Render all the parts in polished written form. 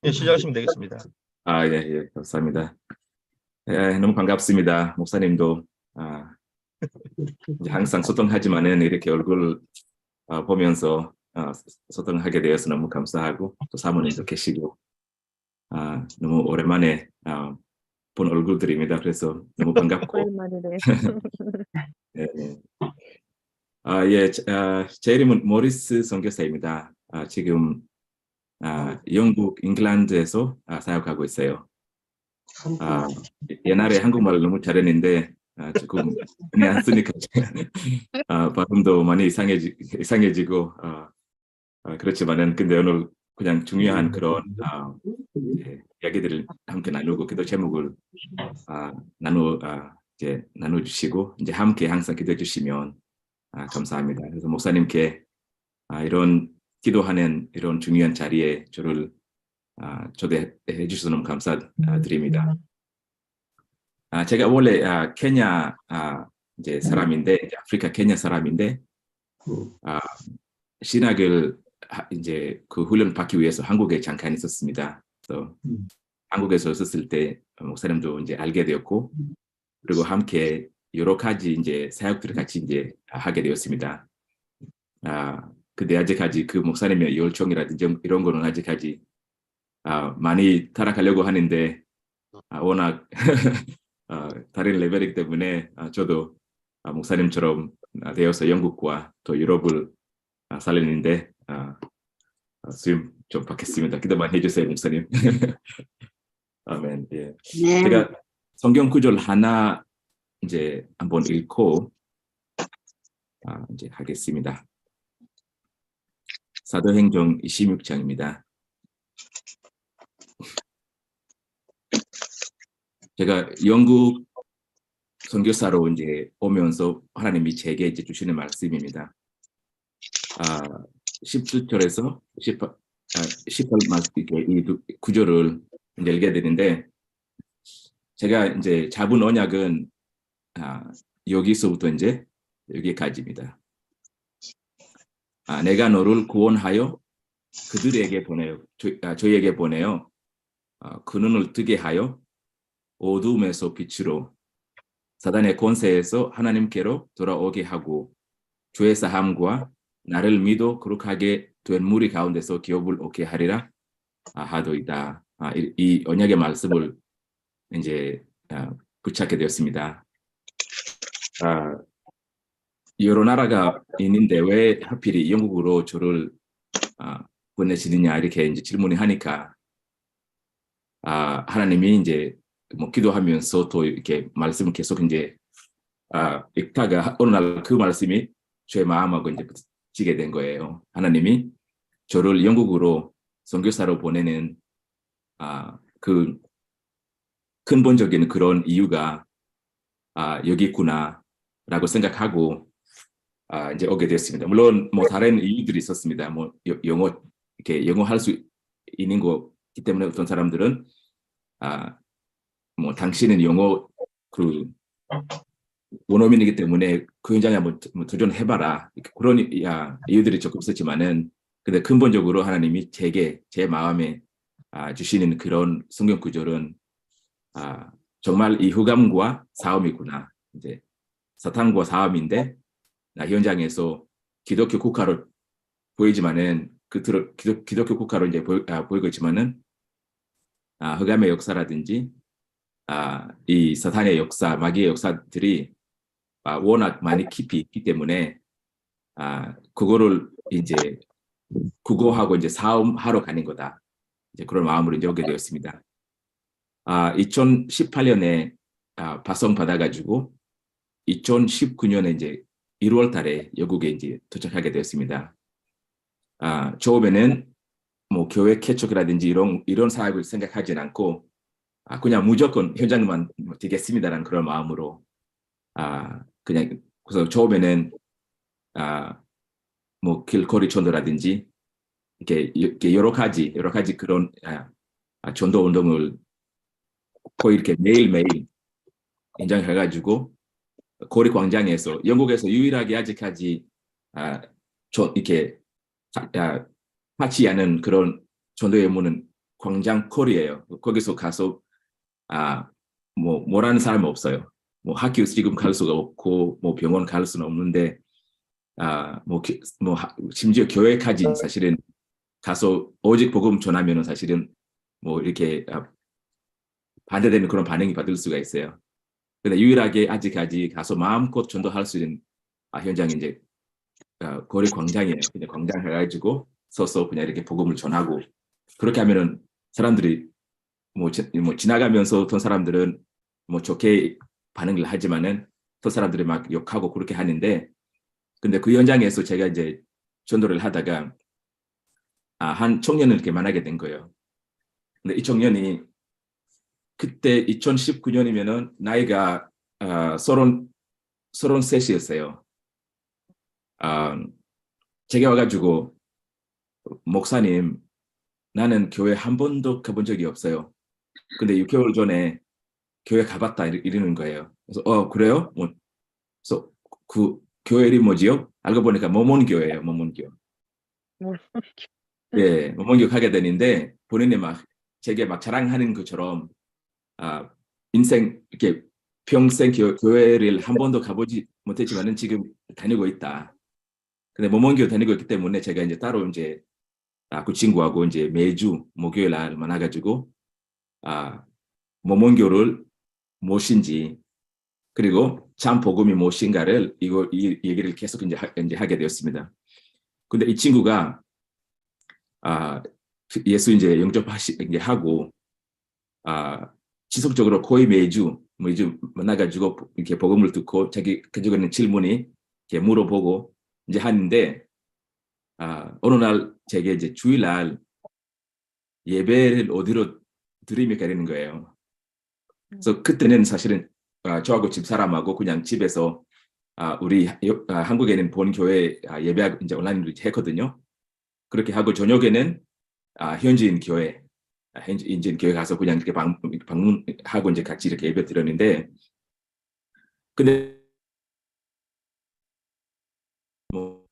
예, 시작하시면 되겠습니다. 예, 예, 감사합니다. 예, 너무 반갑습니다. 목사님도 이제 항상 소통하지만은 이렇게 얼굴 보면서 소통하게 되어서 너무 감사하고 또 사모님도 계시고 너무 오랜만에 본 얼굴들입니다. 그래서 너무 반갑고 오랜만이네. 예, 예. 예, 제 이름은 모리스 선교사입니다. 지금 영국 잉글랜드에서 사역하고 있어요. 옛날에 한국말을 너무 잘했는데 조금 많이 안 쓰니까 발음도 많이 이상해지고 그렇지만은 근데 오늘 그냥 중요한 그런 이야기들을 함께 나누고 기도 제목을 이제 나눠주시고 이제 함께 항상 기도해 주시면 감사합니다. 그래서 목사님께 이런 기도하는 이런 중요한 자리에 저를 초대해 주셔서 너무 감사드립니다. 제가 원래 케냐 이제 사람인데 이제 아프리카 케냐 사람인데 신학을 이제 그 훈련 받기 위해서 한국에 잠깐 있었습니다. 그래서 한국에서 있었을 때 목사님도 이제 알게 되었고 그리고 함께 여러 가지 이제 사역들을 같이 이제 하게 되었습니다. 근데 아직까지 그 목사님의 열정이라든지 이런 거는 아직까지 많이 타락하려고 하는데 워낙 다른 레벨이기 때문에 저도 목사님처럼 되어서 영국과 또 유럽을 살리는데 수임 좀 받겠습니다. 기도 많이 해주세요, 목사님. 아멘. 예. 네. 제가 성경 구절 하나 이제 한번 읽고 이제 하겠습니다. 사도행전 26장입니다. 제가 영국 선교사로 이제 오면서 하나님이 제게 이제 주시는 말씀입니다. 10절에서 18 말씀 이 구절을 이제 읽게 되는데 제가 이제 잡은 언약은 여기서부터 이제 여기까지입니다. 내가 너를 구원하여 그들에게 보내요. 저희에게 보내요. 그 눈을 뜨게 하여 어두움에서 빛으로 사단의 권세에서 하나님께로 돌아오게 하고 주의 사함과 나를 믿어 거룩하게 된 무리 가운데서 기업을 얻게 하리라 하도이다. 이 언약의 말씀을 이제 붙잡게 되었습니다. 여러 나라가 있는데 왜 하필이 영국으로 저를 보내시느냐 이렇게 이제 질문을 하니까 하나님이 이제 뭐 기도하면서 또 이렇게 말씀을 계속 이제 읽다가 어느 날 그 말씀이 제 마음하고 이제 붙이게 된 거예요. 하나님이 저를 영국으로 선교사로 보내는 그 근본적인 그런 이유가 여기 있구나라고 생각하고 이제 오게 됐습니다. 물론 뭐 다른 이유들이 있었습니다. 뭐 영어 이렇게 영어 할 수 있는 거기 때문에 어떤 사람들은 뭐 당신은 영어 그 원어민이기 때문에 그 현장에 한번 도전해봐라 그런 이유들이 조금 있었지만은 근데 근본적으로 하나님이 제게 제 마음에 주시는 그런 성경 구절은 정말 이 흑암과 싸움이구나. 이제 사탄과 싸움인데 현장에서 기독교 국가로 보이지만은 기독교 국가로 이제 보이고 있지만은 흑암의 역사라든지 이 사탄의 역사, 마귀의 역사들이 워낙 많이 깊이 있기 때문에 그거를 이제 구고하고 이제 싸움하러 가는 거다. 이제 그런 마음으로 이제 오게 되었습니다. 2018년에 파송 받아가지고 2019년에 이제 1월달에 영국에 이제 도착하게 되었습니다. 처음에는 뭐 교회 개척이라든지 이런 사역을 생각하진 않고 그냥 무조건 현장만 되겠습니다라는 그런 마음으로 그냥 그래서 처음에는 뭐 길거리 전도라든지 이렇게 여러 가지 그런 전도 운동을 거의 이렇게 매일매일 현장에 가가지고 거리 광장에서 영국에서 유일하게 아직까지 이렇게 하지 않은 그런 전도의 문은 광장 콜이에요. 거기서 가서 뭐라는 사람은 없어요. 뭐 학교 지금 갈 수가 없고 뭐 병원 갈 수는 없는데 심지어 교회까지 사실은 가서 오직 복음 전하면은 사실은 뭐 이렇게 반대되는 그런 반응이 받을 수가 있어요. 근데 유일하게 아직까지 가서 마음껏 전도할 수 있는 현장이 이제 거리 광장이에요. 그냥 광장 해가지고 서서 그냥 이렇게 복음을 전하고 그렇게 하면은 사람들이 뭐 지나가면서 어떤 사람들은 뭐 좋게 반응을 하지만은 어떤 사람들이 막 욕하고 그렇게 하는데 근데 그 현장에서 제가 이제 전도를 하다가 한 청년을 이렇게 만나게 된 거예요. 근데 이 청년이 그때 2019년이면은 나이가 33이었어요. 제가 와가지고 목사님 나는 교회 한 번도 가본 적이 없어요. 근데 6개월 전에 교회 가봤다 이러는 거예요. 그래서 그래요? 뭐 그래서 그 교회 이름 뭐지요? 알고 보니까 모몬교회예요. 모몬교. 예, 모몬교 가게 되는데 본인이 막 제게 막 자랑하는 것처럼 인생 이렇게 평생 교회를 한 번도 가보지 못했지만은 지금 다니고 있다. 근데 모몬교 다니고 있기 때문에 제가 이제 따로 이제 그 친구하고 이제 매주 목요일 날 만나가지고 모몬교를 무엇인지 그리고 참 복음이 무엇인가를 이 얘기를 계속 이제 하게 되었습니다. 근데 이 친구가 예수 이제 영접하고 지속적으로 거의 매주 만나가지고 이렇게 복음을 듣고 자기 가지고 있는 질문이 이렇게 물어보고 이제 하는데 어느 날 제게 이제 주일날 예배를 어디로 드립니까 이러는 거예요. 그래서 그때는 사실은 저하고 집사람하고 그냥 집에서 우리 한국에는 본 교회 예배 이제 온라인으로 했거든요. 그렇게 하고 저녁에는 현지인 교회 가서 그냥 이렇게 방문하고 이제 같이 이렇게 예배 드렸는데 근데 뭐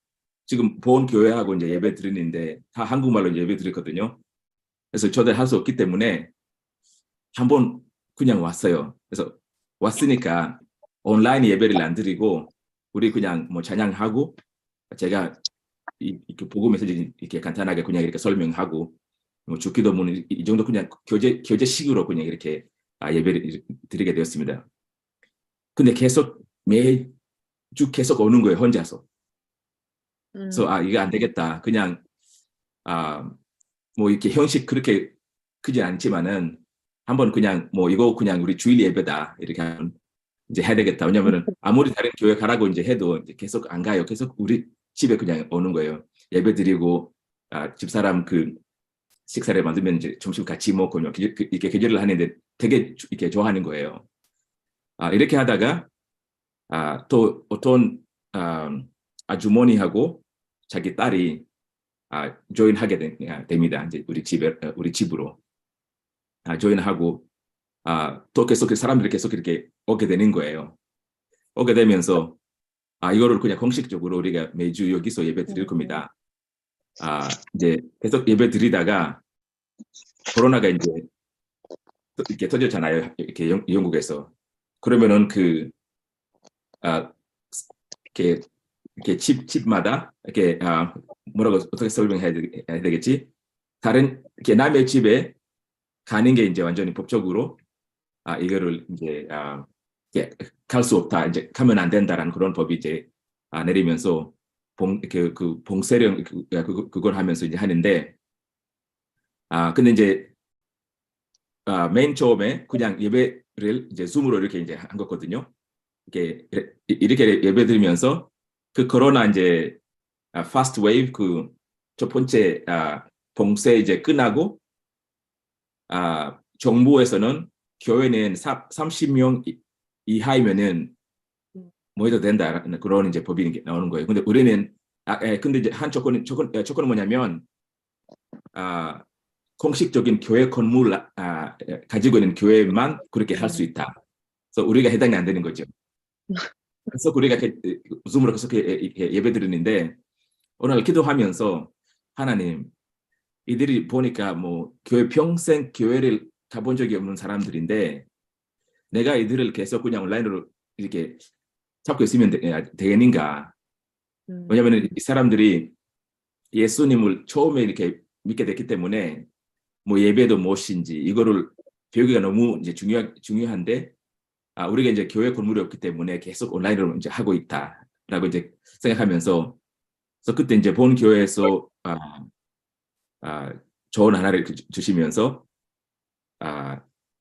지금 본 교회하고 이제 예배 드리는데 다 한국말로 예배 드렸거든요. 그래서 초대할 수 없기 때문에 한번 그냥 왔어요. 그래서 왔으니까 온라인 예배를 안 드리고 우리 그냥 뭐 찬양하고 제가 이렇게 복음 메시지 이렇게 간단하게 그냥 이렇게 설명하고 뭐 주기도문 이 정도 그냥 교제식으로 그냥 이렇게 예배를 드리게 되었습니다. 근데 계속 매주 계속 오는 거예요 혼자서. 그래서 이거 안 되겠다. 그냥 뭐 이렇게 형식 그렇게 크지 않지만은 한번 그냥 뭐 이거 그냥 우리 주일 예배다 이렇게 이제 해야 되겠다. 왜냐면은 아무리 다른 교회 가라고 이제 해도 이제 계속 안 가요. 계속 우리 집에 그냥 오는 거예요. 예배 드리고 집사람 그 식사를 만들면 이제 점심 같이 먹고 이렇게 계절을 하는데 되게 이렇게 좋아하는 거예요. 이렇게 하다가 또 어떤 아주머니하고 자기 딸이 조인하게 됩니다. 이제 우리 집으로 조인하고 또 계속 그 사람들이 계속 이렇게 오게 되는 거예요. 오게 되면서 이거를 그냥 공식적으로 우리가 매주 여기서 예배 드릴 겁니다. 이제 계속 예배 드리다가 코로나가 이제 이렇게 터졌잖아요. 이렇게 영국에서. 그러면은 이렇게 집마다 이렇게 뭐라고 어떻게 설명해야 되겠지? 다른 이렇게 남의 집에 가는 게 이제 완전히 법적으로 이거를 이제 갈 수 없다. 이제 가면 안 된다라는 그런 법이 이제 내리면서 그 봉쇄령 그걸 하면서 이제 하는데 근데 이제 맨 처음에 그냥 예배를 이제 줌으로 이렇게 이제 한 거거든요. 이렇게 예배 드리면서 그 코로나 이제 파스트 웨이브 그 첫 번째 봉쇄 이제 끝나고 정부에서는 교회는 30명 이하이면은 뭐 해도 된다 그런 이제 법이 나오는 거예요. 근데 우리는 근데 이제 한 조건은 뭐냐면 공식적인 교회 건물 가지고 있는 교회만 그렇게 할 수 있다. 그래서 우리가 해당이 안 되는 거죠. 그래서 우리가 줌으로 계속 예배 드리는데 오늘 기도하면서 하나님 이들이 보니까 뭐 평생 교회를 가본 적이 없는 사람들인데 내가 이들을 계속 그냥 온라인으로 이렇게 잡고 있으면 되겠는가? 왜냐하면 이 사람들이 예수님을 처음에 이렇게 믿게 됐기 때문에 뭐 예배도 무엇인지 이거를 배우기가 너무 이제 중요한데 우리가 이제 교회 건물이 없기 때문에 계속 온라인으로 이제 하고 있다라고 이제 생각하면서 그래서 그때 이제 본 교회에서 조언 하나를 주시면서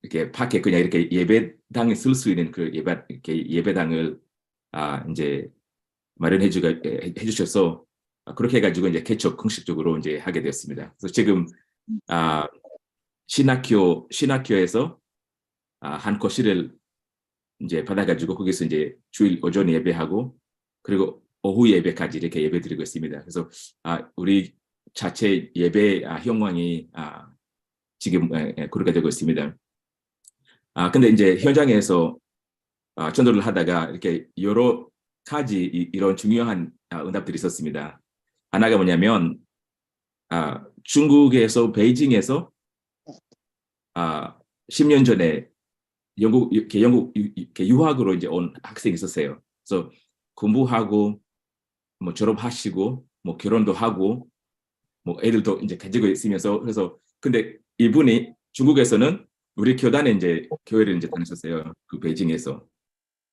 이렇게 밖에 그냥 이렇게 예배당에 쓸 수 있는 그 예배당을 이제 마련해 주셔서 그렇게 해가지고 이제 개척 공식적으로 이제 하게 되었습니다. 그래서 지금 신학교에서 한 거실을 이제 받아가지고 거기서 이제 주일 오전 예배하고 그리고 오후 예배까지 이렇게 예배드리고 있습니다. 그래서 우리 자체 예배 형광이 지금 그렇게 되고 있습니다. 근데 이제 현장에서 전도를 하다가 이렇게 여러 가지 이런 중요한 응답들이 있었습니다. 하나가 뭐냐면 중국에서 베이징에서 10년 전에 영국 유학으로 이제 온 학생이 있었어요. 그래서 공부하고 뭐 졸업하시고 뭐 결혼도 하고 뭐 애들도 이제 가지고 있으면서 그래서 근데 이분이 중국에서는 우리 교단에 이제 교회를 이제 다녔었어요. 그 베이징에서.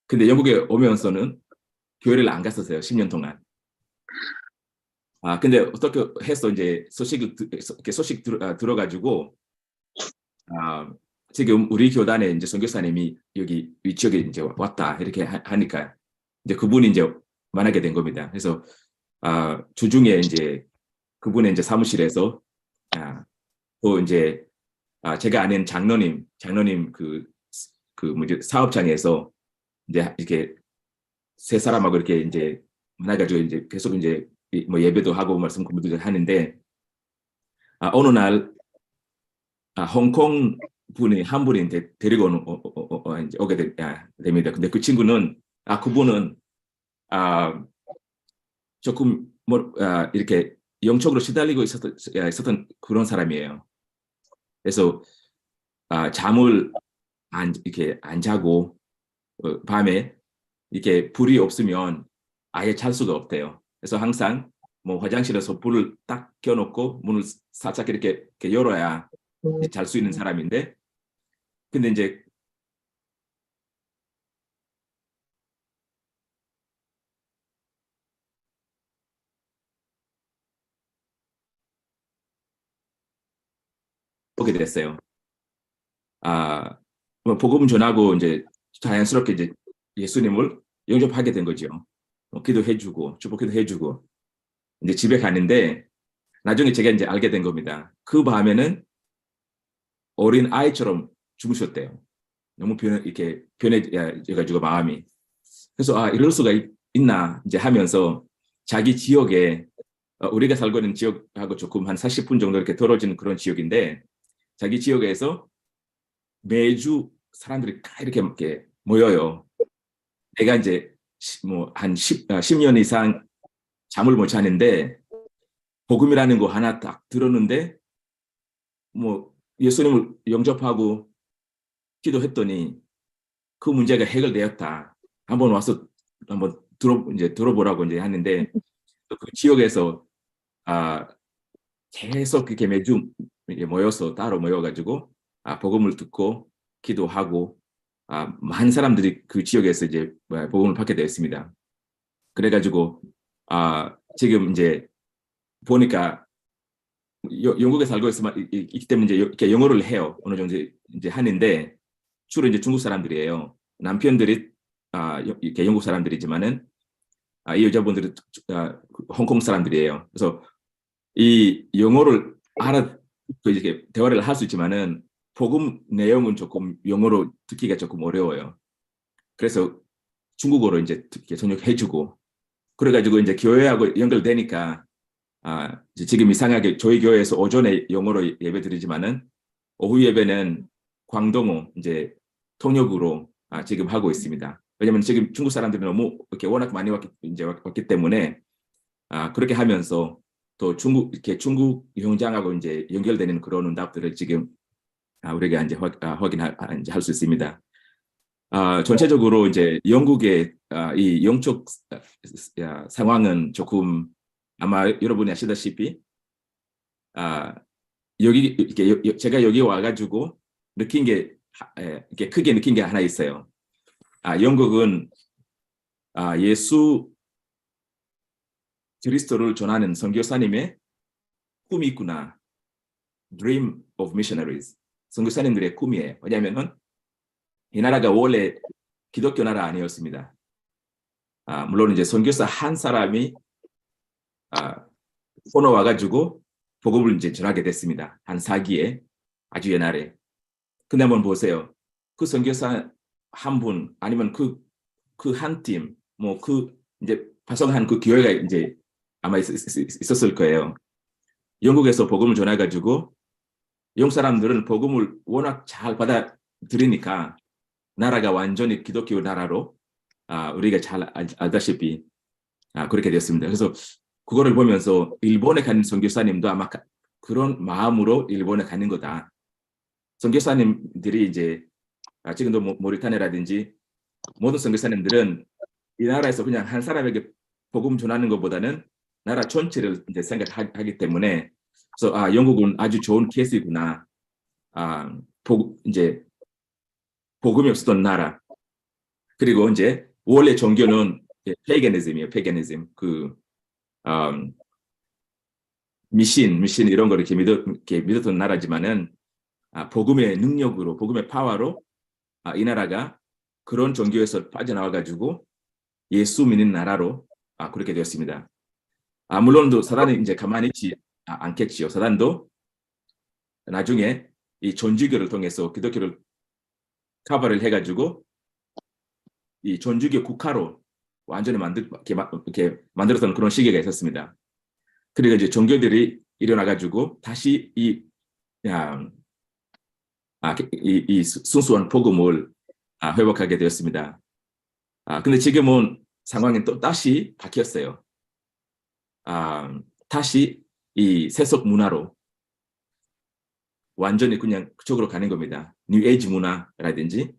근데 영국에 오면서는 교회를 안 갔었어요. 10년 동안. 근데 어떻게 해서 이제 소식 들어가지고 지금 우리 교단에 이제 선교사님이 여기 이 지역에 이제 왔다 이렇게 하니까 이제 그분이 이제 만나게 된 겁니다. 그래서 주중에 이제 그분의 이제 사무실에서 또 이제 제가 아는 장로님 그 뭐지 사업장에서 이제 이렇게 세 사람하고 이렇게 이제 만나가지고 이제 계속 이제 뭐 예배도 하고 말씀 공부도 하는데 어느 날 홍콩 분이 한 분이 데리고 이제 오게 됩니다. 근데 그 친구는 그분은 조금 뭐 이렇게 영적으로 시달리고 있었던 그런 사람이에요. 그래서 잠을 이렇게 안 자고 밤에 이렇게 불이 없으면 아예 잘 수가 없대요. 그래서 항상 뭐 화장실에서 불을 딱 켜놓고 문을 살짝 이렇게 열어야 잘 수 있는 사람인데 근데 이제 보게 됐어요. 뭐 복음 전하고 이제 자연스럽게 이제 예수님을 영접하게 된 거죠. 기도해주고 축복기도 해주고 이제 집에 가는데 나중에 제가 이제 알게 된 겁니다. 그 밤에는 어린 아이처럼 주무셨대요. 너무 이렇게 변해가지고 마음이. 그래서 이럴 수가 있나 이제 하면서 자기 지역에 우리가 살고 있는 지역하고 조금 한 40분 정도 이렇게 떨어지는 그런 지역인데 자기 지역에서 매주 사람들이 다 이렇게 모여요. 내가 이제 뭐 한 10년 이상 잠을 못 자는데 복음이라는 거 하나 딱 들었는데 뭐 예수님을 영접하고 기도했더니 그 문제가 해결되었다. 한번 와서 한번 들어보라고 이제 하는데 그 지역에서 아, 계속 그렇게 매주 모여서 따로 모여가지고 복음을 듣고 기도하고 많은 사람들이 그 지역에서 이제 복음을 받게 되었습니다. 그래가지고 지금 이제 보니까 영국에 살고 있기 때문에 이제 이렇게 영어를 해요. 어느 정도 이제 하는데 주로 이제 중국 사람들이에요. 남편들이 이렇게 영국 사람들이지만은 이 여자분들은 홍콩 사람들이에요. 그래서 이 영어를 이렇게 대화를 할 수 있지만은 복음 내용은 조금 영어로 듣기가 조금 어려워요. 그래서 중국어로 이제 번역해주고 그래가지고 이제 교회하고 연결되니까 지금 이상하게 저희 교회에서 오전에 영어로 예배드리지만은 오후 예배는 광동어 이제 통역으로 지금 하고 있습니다. 왜냐하면 지금 중국 사람들이 너무 이렇게 워낙 많이 왔기 때문에 그렇게 하면서 또 중국 현장하고 이제 연결되는 그런 응답들을 지금 우리가 이제 이제 할 수 있습니다. 전체적으로 이제 영국의 이 영적 상황은 조금 아마 여러분이 아시다시피 여기 이렇게 제가 여기 와가지고 느낀 게 이렇게 크게 느낀 게 하나 있어요. 영국은 예수 그리스도를 전하는 선교사님의 꿈이 있구나. Dream of missionaries. 선교사님들의 꿈이에요. 왜냐하면은 이 나라가 원래 기독교 나라 아니었습니다. 물론 이제 선교사 한 사람이 코너 와가지고 복음을 이제 전하게 됐습니다. 한 4기에 아주 옛날에. 근데 한번 보세요. 그 선교사 한 분 아니면 그 한 팀, 뭐 이제 파송한 그 교회가 이제 아마 있었을 거예요. 영국에서 복음을 전해가지고 영국 사람들은 복음을 워낙 잘 받아들이니까 나라가 완전히 기독교 나라로 우리가 잘 알다시피 그렇게 되었습니다. 그래서 그거를 보면서 일본에 가는 선교사님도 아마 그런 마음으로 일본에 가는 거다. 선교사님들이 이제 지금도 모리타니아라든지 모든 선교사님들은 이 나라에서 그냥 한 사람에게 복음 전하는 것보다는 나라 전체를 이제 생각하기 때문에 그래서 영국은 아주 좋은 케이스이구나. 이제 복음이 없었던 나라. 그리고 이제 원래 종교는 페이거니즘이에요. 페이거니즘. 미신 이런 거를 이렇게 믿었던 나라지만은 복음의 능력으로, 복음의 파워로 이 나라가 그런 종교에서 빠져나와가지고 예수 믿는 나라로 그렇게 되었습니다. 물론도 사단이 이제 가만히 있지 않겠지요. 사단도 나중에 이 전주교를 통해서 기독교를 커버를 해가지고 이 전주교 국가로 완전히 이렇게 만들었던 그런 시기가 있었습니다. 그리고 이제 종교들이 일어나가지고 다시 이 순수한 복음을 회복하게 되었습니다. 근데 지금은 상황이 또 다시 바뀌었어요. 다시 이 세속 문화로 완전히 그냥 그쪽으로 가는 겁니다. 뉴 에이지 문화라든지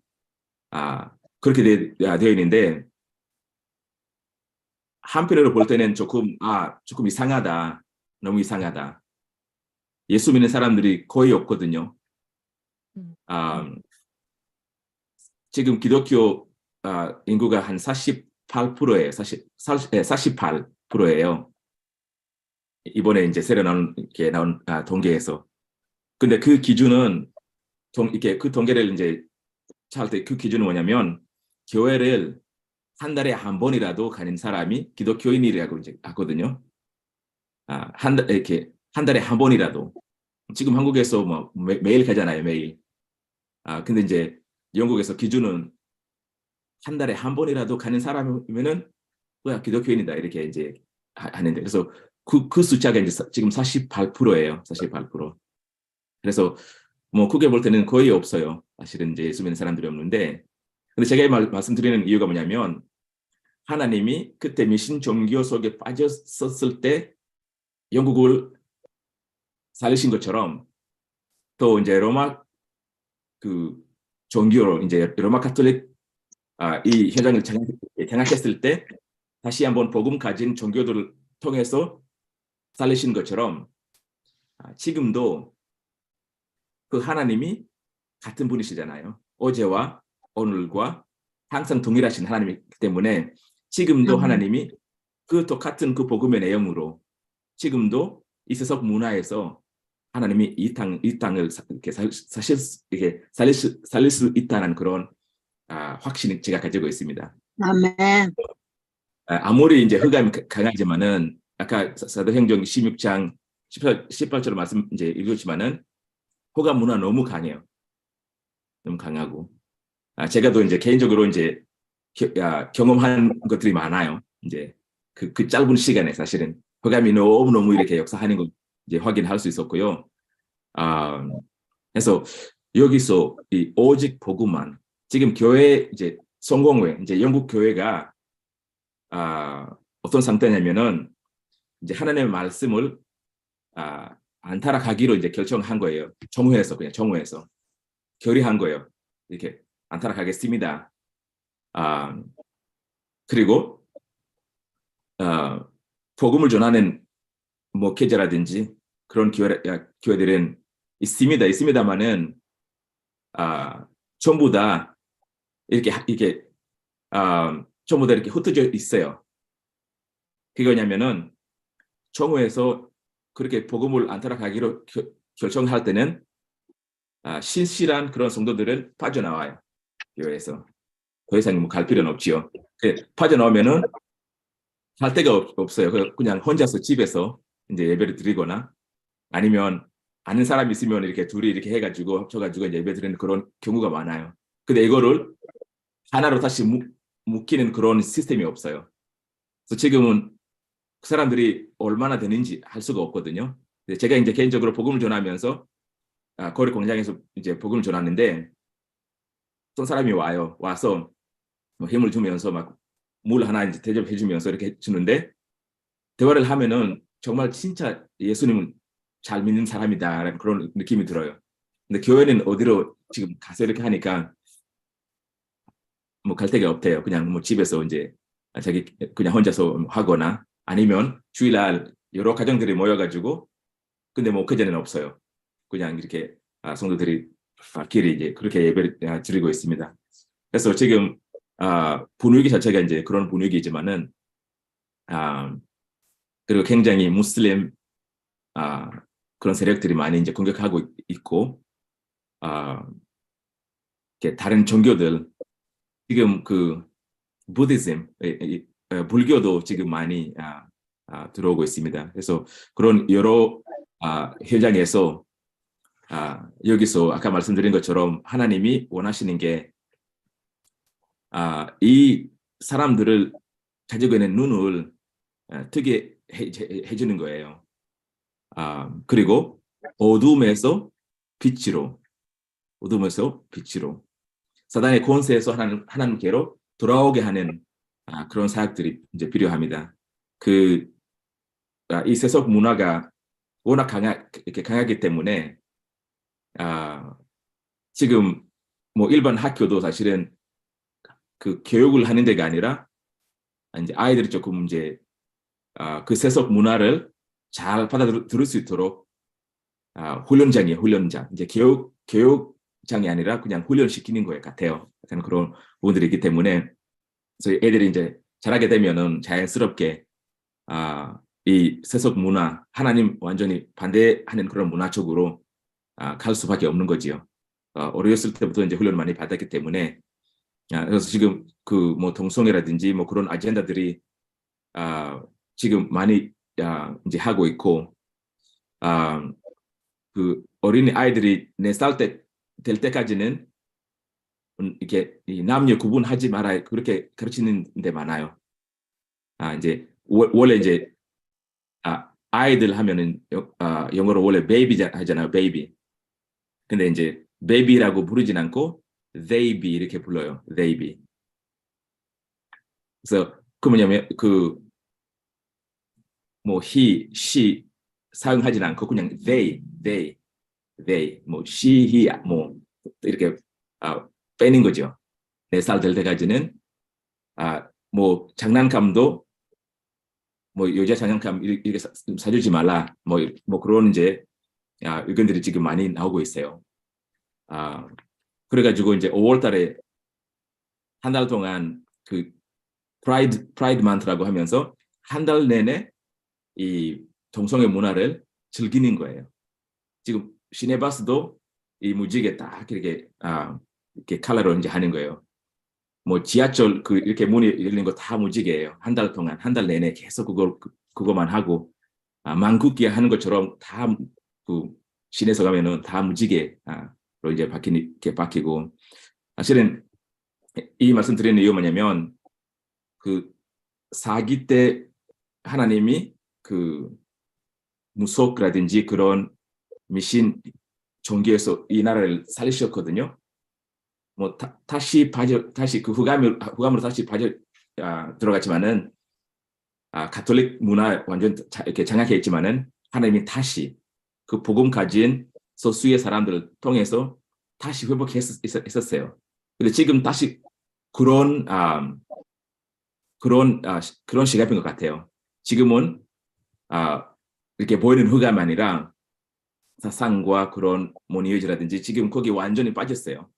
그렇게 되어 있는데 한편으로 볼 때는 조금 이상하다. 너무 이상하다. 예수 믿는 사람들이 거의 없거든요. 지금 기독교 인구가 한 48%예요. 48%예요. 이번에 이제 새로 나온 통계에서. 근데 그 기준은 이렇게 그 통계를 이제 찾을 때 그 기준은 뭐냐면 교회를 한 달에 한 번이라도 가는 사람이 기독교인이라고 이제 하거든요. 이렇게 한 달에 한 번이라도. 지금 한국에서 뭐 매일 가잖아요, 매일. 근데 이제 영국에서 기준은 한 달에 한 번이라도 가는 사람이면은 기독교인이다 이렇게 이제 하는데 그래서 그 숫자가 이제 지금 48%예요. 48%. 그래서 뭐 크게 볼 때는 거의 없어요. 사실은 이제 예수 믿는 사람들이 없는데, 근데 제가 말씀드리는 이유가 뭐냐면 하나님이 그때 미신 종교 속에 빠졌었을 때 영국을 살리신 것처럼 또 이제 로마 그 종교로 이제 로마 카톨릭 이 현장을 장악했을 때 다시 한번 복음 가진 종교들을 통해서 살리신 것처럼 지금도 그 하나님이 같은 분이시잖아요. 어제와 오늘과 항상 동일하신 하나님이기 때문에 지금도 하나님이 그 똑같은 그 복음의 내용으로 지금도 이 세속 문화에서 하나님이 이 땅을 이렇게 살릴 수 있다는 그런 확신을 제가 가지고 있습니다. 아멘. 아무리 이제 흑암이 강하지만은 아까 사도행전 16장 18절 말씀 이제 읽었지만은 흑암 문화 너무 강해요. 너무 강하고 제가 또 이제 개인적으로 이제 경험한 것들이 많아요. 이제 그 짧은 시간에 사실은 흑암이 너무 이렇게 역사하는 거 이제 확인할 수 있었고요. 그래서 여기서 이 오직 복음만 지금 교회 이제 성공회 이제 영국 교회가 어떤 상태냐면은 이제 하나님의 말씀을 안타락하기로 이제 결정한 거예요. 그냥 정회에서 결의한 거예요. 이렇게 안타락하겠습니다. 그리고 복음을 전하는 목회자라든지 그런 교회들은 있습니다만은 전부 다 이렇게 전부 다 이렇게 흩어져 있어요. 그거냐면은 정회에서 그렇게 복음을 안타락하기로 결정할 때는 신실한 그런 성도들은 빠져나와요. 교회에서 더 이상 갈 필요는 없지요. 빠져나오면은 할 데가 없어요. 그냥 혼자서 집에서 이제 예배를 드리거나 아니면 아는 사람이 있으면 이렇게 둘이 이렇게 해가지고 합쳐가지고 이제 예배 드리는 그런 경우가 많아요. 근데 이거를 하나로 다시 묶이는 그런 시스템이 없어요. 그래서 지금은 그 사람들이 얼마나 되는지 할 수가 없거든요. 제가 이제 개인적으로 복음을 전하면서 거리 공장에서 이제 복음을 전하는데 어떤 사람이 와서 뭐 힘을 주면서 막 물 하나 이제 대접해 주면서 이렇게 주는데 대화를 하면은 정말 진짜 예수님은 잘 믿는 사람이다라는 그런 느낌이 들어요. 근데 교회는 어디로 지금 가서 이렇게 하니까 뭐 갈 데가 없대요. 그냥 뭐 집에서 이제 자기 그냥 혼자서 하거나 아니면 주일날 여러 가정들이 모여가지고 근데 뭐 그전에는 없어요. 그냥 이렇게 성도들이 길이 이제 그렇게 예배를 드리고 있습니다. 그래서 지금 분위기 자체가 이제 그런 분위기지만은 그리고 굉장히 무슬림 그런 세력들이 많이 이제 공격하고 있고 다른 종교들 지금 그 부디즘 불교도 지금 많이 들어오고 있습니다. 그래서 그런 여러 현장에서 여기서 아까 말씀드린 것처럼 하나님이 원하시는 게 이 사람들을 가지고 있는 눈을 뜨게 해주는 거예요. 그리고 어둠에서 빛으로 사단의 권세에서 하나님께로 돌아오게 하는 그런 사역들이 이제 필요합니다. 이 세속 문화가 워낙 이렇게 강하기 때문에 지금 뭐 일반 학교도 사실은 그 교육을 하는 데가 아니라 이제 아이들이 조금 이제 그 세속 문화를 잘 받아들일 수 있도록 훈련장이에요. 훈련장. 이제 교육장이 아니라 그냥 훈련시키는 거예요. 같아요. 그런 부분들이 있기 때문에 그래서 애들이 이제 자라게 되면은 자연스럽게 이 세속 문화, 하나님 완전히 반대하는 그런 문화 쪽으로 갈 수밖에 없는 거지요. 어렸을 때부터 이제 훈련을 많이 받았기 때문에 그래서 지금 그 뭐 동성애라든지 뭐 그런 아젠다들이 지금 많이 이제 하고 있고 그 어린이 아이들이 4살 될 때까지는 이렇게 남녀 구분하지 말아야 그렇게 가르치는 데 많아요. 이제 원래 이제 아이들 하면은 영어로 원래 베이비 하잖아요. 베이비. 근데 이제 베이비라고 부르진 않고 they be 이렇게 불러요. they be. 그래서 그 뭐냐면 그 뭐 he, she 사용하진 않고 그냥 they 뭐 she, he 뭐 이렇게 빼는 거죠. 4살 될 때까지는 뭐 장난감도 뭐 여자 장난감 이렇게 사주지 말라 뭐 그런 이제 의견들이 지금 많이 나오고 있어요. 그래가지고 이제 5월달에 한 달 동안 그 프라이드 만트라고 하면서 한 달 내내 이 동성애 문화를 즐기는 거예요. 지금 시내버스도 이 무지개 딱 이렇게 이렇게 컬러로 이제 하는 거예요. 뭐 지하철 그 이렇게 문이 열리는 거 다 무지개예요. 한 달 동안 한 달 내내 계속 그거만 하고 만국기 하는 것처럼 다 그 시내에서 가면은 다 무지개로 이제 바뀌고 사실은 이 말씀 드리는 이유가 뭐냐면 그 사기 때 하나님이 그 무속이라든지 그런 미신 종교에서 이 나라를 살리셨거든요. 뭐 다시 그 후감으로 다시 들어갔지만은 가톨릭 문화 완전 이렇게 장악해 있지만은 하나님이 다시 그 복음 가진 소수의 사람들을 통해서 다시 회복했었어요. 근데 지금 다시 그런 그런 시간인 것 같아요. 지금은 이렇게 보이는 흑암이 아니라 사상과 그런 모니어지라든지 지금 거기 완전히 빠졌어요.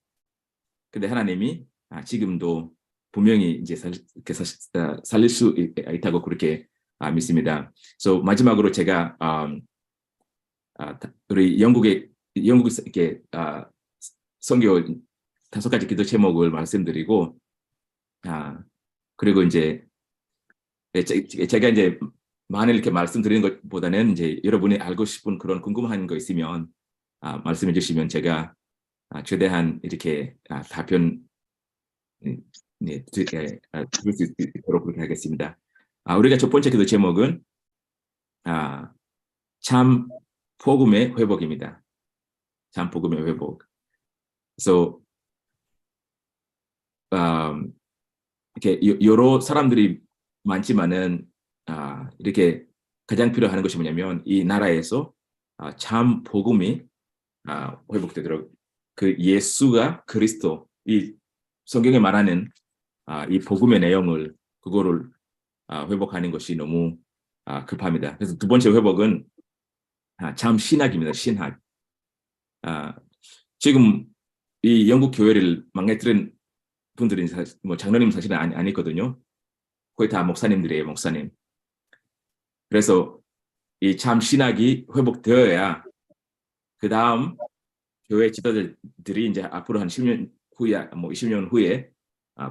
근데 하나님이 지금도 분명히 이제 살릴 수 있다고 그렇게 믿습니다. 그래서 마지막으로 제가 우리 영국 이렇게 선교 5가지 기도 제목을 말씀드리고 그리고 이제 제가 이제 많이 이렇게 말씀드리는 것보다는 이제 여러분이 알고 싶은 그런 궁금한 거 있으면 말씀해 주시면 제가 최대한 이렇게 답변 드릴 수 있도록 그렇게 하겠습니다. 우리가 첫 번째 기도 제목은 참 복음의 회복입니다. 참 복음의 회복. 그래서 이렇게 여러 사람들이 많지만은 이렇게 가장 필요한 것이 뭐냐면 이 나라에서 참 복음이 회복되도록 그 예수가 그리스도 이 성경에 말하는 이 복음의 내용을 그거를 회복하는 것이 너무 급합니다. 그래서 두 번째 회복은 참 신학입니다. 신학. 지금 이 영국 교회를 망가뜨린 분들이 뭐 장로님 사실은 아니거든요. 거의 다 목사님들이에요, 목사님. 그래서 이 참 신학이 회복되어야 그 다음 교회 지도자들이 이제 앞으로 한 10년 후에, 뭐 20년 후에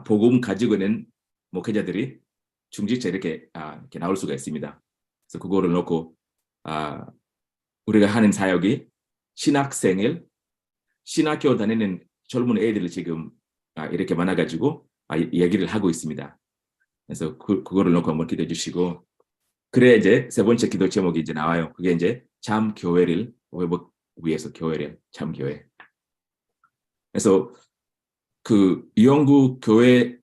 복음 가지고 있는 목회자들이 중직자 이렇게 나올 수가 있습니다. 그래서 그거를 놓고 우리가 하는 사역이 신학생을 신학교 다니는 젊은 애들을 지금 이렇게 많아가지고 얘기를 하고 있습니다. 그래서 그거를 놓고 한번 기도해 주시고 그래 이제 세 번째 기도 제목이 이제 나와요. 그게 이제 참 교회를 회복 위해서 교회를 참 교회. 그래서 그 영국 교회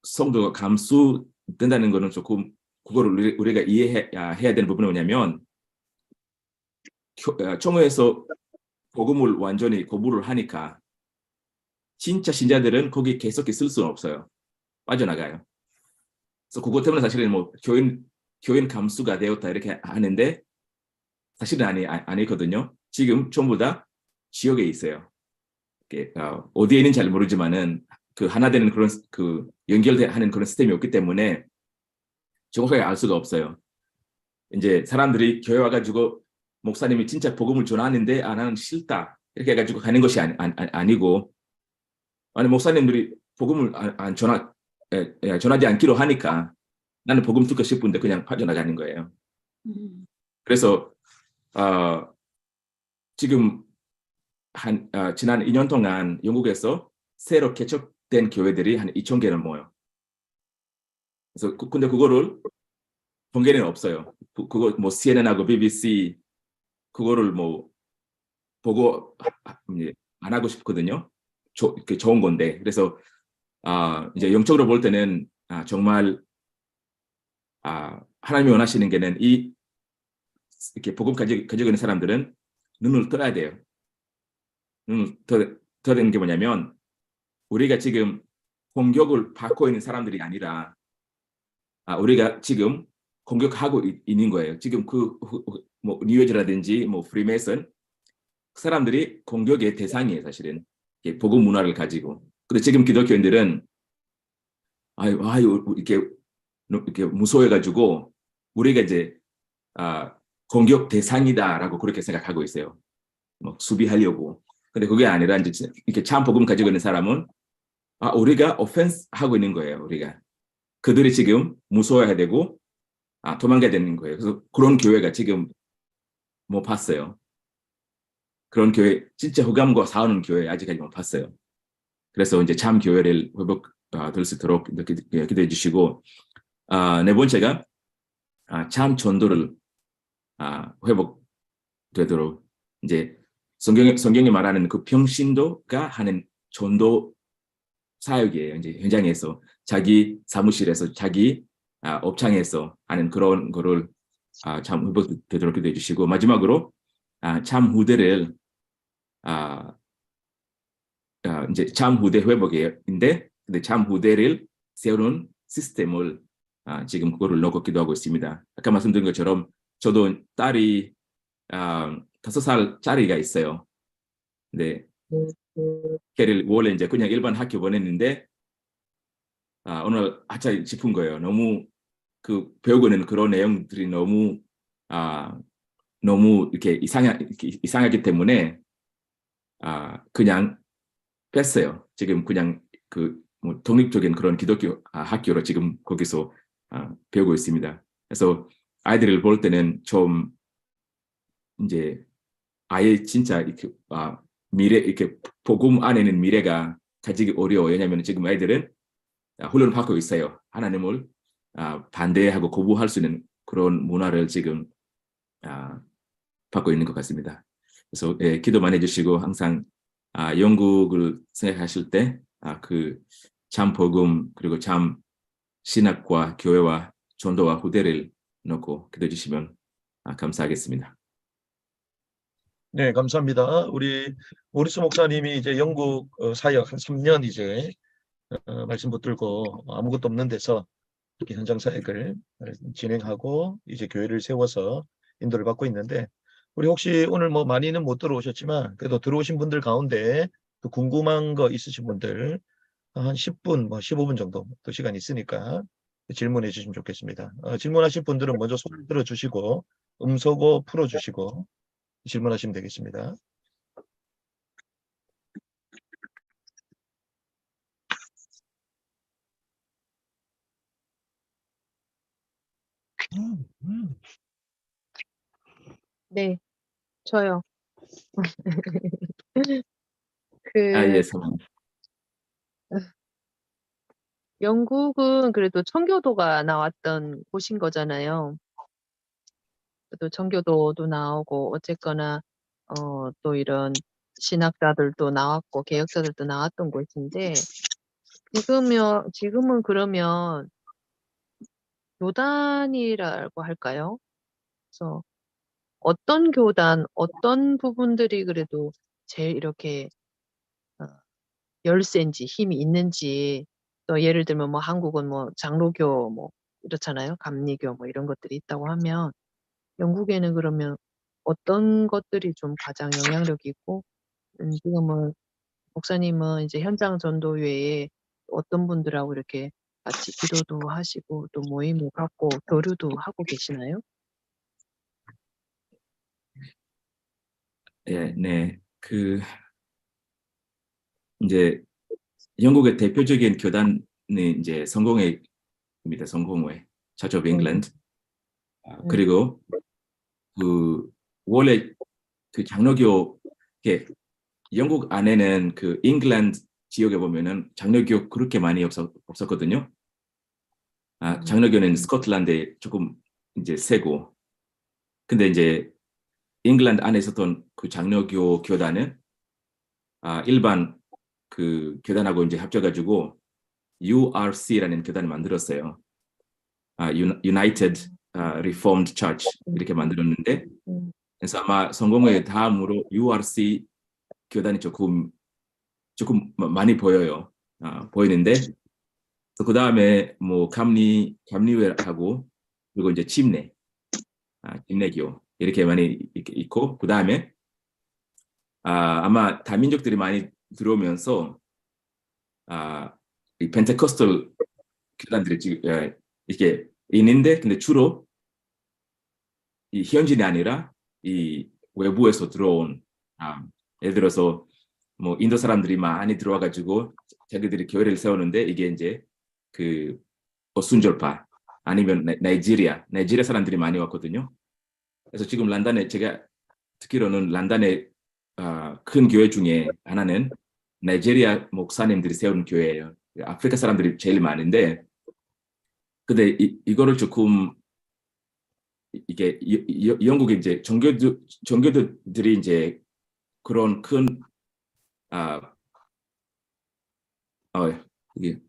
성도가 감수된다는 거는 조금 그거를 우리가 이해해야 되는 부분은 뭐냐면 총회에서 복음을 완전히 거부를 하니까 진짜 신자들은 거기 계속 있을 수는 없어요. 빠져나가요. 그래서 그것 때문에 사실은 뭐 교인 감수가 되었다 이렇게 하는데 사실은 아니거든요. 지금 전부 다 지역에 있어요. 어디에 있는지 잘 모르지만은 그 하나 되는 그런 그 연결하는 그런 시스템이 없기 때문에 정확하게 알 수가 없어요. 이제 사람들이 교회 와가지고 목사님이 진짜 복음을 전하는데 나는 싫다 이렇게 해가지고 가는 것이 아니고 아니 목사님들이 복음을 전하지 않기로 하니까 나는 복음 듣고 싶은데 그냥 빠져나가는 거예요. 그래서 지금 지난 2년 동안 영국에서 새로 개척된 교회들이 한 2,000개는 모여. 그래서 근데 그거를 본계는 없어요. 그거 뭐 CNN하고 BBC 그거를 뭐 보고 안 하고 싶거든요. 좋은 건데. 그래서 이제 영적으로 볼 때는 정말 하나님이 원하시는 게는 이렇게 복음 가지고 있는 사람들은 눈을 떠야 돼요. 눈을 떠야 되는 게 뭐냐면 우리가 지금 공격을 받고 있는 사람들이 아니라 우리가 지금 공격하고 있는 거예요. 지금 뭐 뉴에이지라든지 뭐 프리메이슨 그 사람들이 공격의 대상이에요, 사실은. 복음 문화를 가지고. 근데 지금 기독교인들은 이렇게 무서워해가지고 우리가 이제 공격 대상이다라고 그렇게 생각하고 있어요. 뭐 수비하려고. 근데 그게 아니라 이제 이렇게 참 복음 가지고 있는 사람은 우리가 오펜스 하고 있는 거예요. 우리가 그들이 지금 무서워해야 되고 도망가야 되는 거예요. 그래서 그런 교회가 지금 못 봤어요. 그런 교회 진짜 흑암과 싸우는 교회 아직까지 못 봤어요. 그래서 이제 참 교회를 회복될 수 있도록 기도해 주시고 네 번째가 참 전도를 회복되도록 이제 성경이 말하는 그 평신도가 하는 전도 사역이에요. 이제 현장에서 자기 사무실에서 자기 업장에서 하는 그런 거를 참 회복되도록 기도해 주시고 마지막으로 참 후대를 이제 참 후대 회복인데 근데 참 후대를 세우는 시스템을 지금 그거를 넣고 기도하고 있습니다. 아까 말씀드린 것처럼 저도 딸이 5살짜리가 있어요. 근데 걔를 원래 이제 그냥 일반 학교 보냈는데 오늘 아차 싶은 거예요. 너무 그 배우고 있는 그런 내용들이 너무 이렇게 이상하기 때문에 그냥 뺐어요. 지금 그냥 뭐 독립적인 그런 기독교 학교로 지금 거기서 배우고 있습니다. 그래서 아이들을 볼 때는 좀 이제 아예 진짜 이렇게 미래 이렇게 복음 안에는 미래가 가지기 어려워요. 왜냐하면 지금 아이들은 훈련을 받고 있어요. 하나님을 반대하고 거부할 수 있는 그런 문화를 지금 받고 있는 것 같습니다. 그래서 기도 많이 해주시고 항상 영국을 생각하실 때 그 참 복음 그리고 참 신학과 교회와 전도와 후대를 놓고 기도해 주시면 감사하겠습니다. 네, 감사합니다. 우리 모리스 목사님이 이제 영국 사역 한 3년 이제 말씀 붙들고 아무것도 없는 데서 이렇게 현장 사역을 진행하고 이제 교회를 세워서 인도를 받고 있는데 우리 혹시 오늘 뭐 많이는 못 들어오셨지만 그래도 들어오신 분들 가운데 또 궁금한 거 있으신 분들 한 10분, 뭐 15분 정도 또 시간 있으니까 질문해 주시면 좋겠습니다. 질문하실 분들은 먼저 손 들어주시고 음소거 풀어주시고 질문하시면 되겠습니다. 네, 저요. 예, 그 영국은 그래도 청교도가 나왔던 곳인 거잖아요. 또 청교도도 나오고 어쨌거나 또 이런 신학자들도 나왔고 개혁자들도 나왔던 곳인데 지금은 그러면 교단이라고 할까요? 그래서 어떤 교단, 어떤 부분들이 그래도 제일 이렇게 열세인지 힘이 있는지 또 예를 들면 뭐 한국은 뭐 장로교 뭐 이렇잖아요. 감리교 뭐 이런 것들이 있다고 하면 영국에는 그러면 어떤 것들이 좀 가장 영향력이 있고 지금은 목사님은 이제 현장 전도 외에 어떤 분들하고 이렇게 같이 기도도 하시고 또 모임을 갖고 교류도 하고 계시나요? 네. 이제 영국의 대표적인 교단은 이제 성공회입니다. 성공회, Church of England. 그리고 원래 장로교 영국 안에는 잉글랜드 지역에 보면은 장로교 그렇게 많이 없었거든요. 장로교는 스코틀랜드에 조금 이제 세고, 근데 이제 잉글랜드 안에 있었던 그 장로교 교단은 일반 교단하고 이제 합쳐가지고 URC라는 교단을 만들었어요. United Reformed Church 이렇게 만들었는데, 그래서 아마 성공회 다음으로 URC 교단이 조금 많이 보이는데, 그 다음에 뭐 감리회하고 그리고 이제 침례교 이렇게 많이 있고, 그 다음에 아마 다민족들이 많이 들어오면서 이 펜테코스털 교단들이 지금 이렇게 있는데, 근데 주로 이 현지이 아니라 이 외부에서 들어온 예를 들어서 뭐 인도 사람들이 많이 들어와가지고 자기들이 교회를 세우는데, 이게 이제 어순절파 아니면 나이지리아 사람들이 많이 왔거든요. 그래서 지금 런던에 제가 듣기로는 런던의 큰 교회 중에 하나는 나이지리아 목사님들이 세운 교회예요. 아프리카 사람들이 제일 많은데, 근데 이거를 조금 이게 영국의 이제 종교들이 이제 그런 큰 이게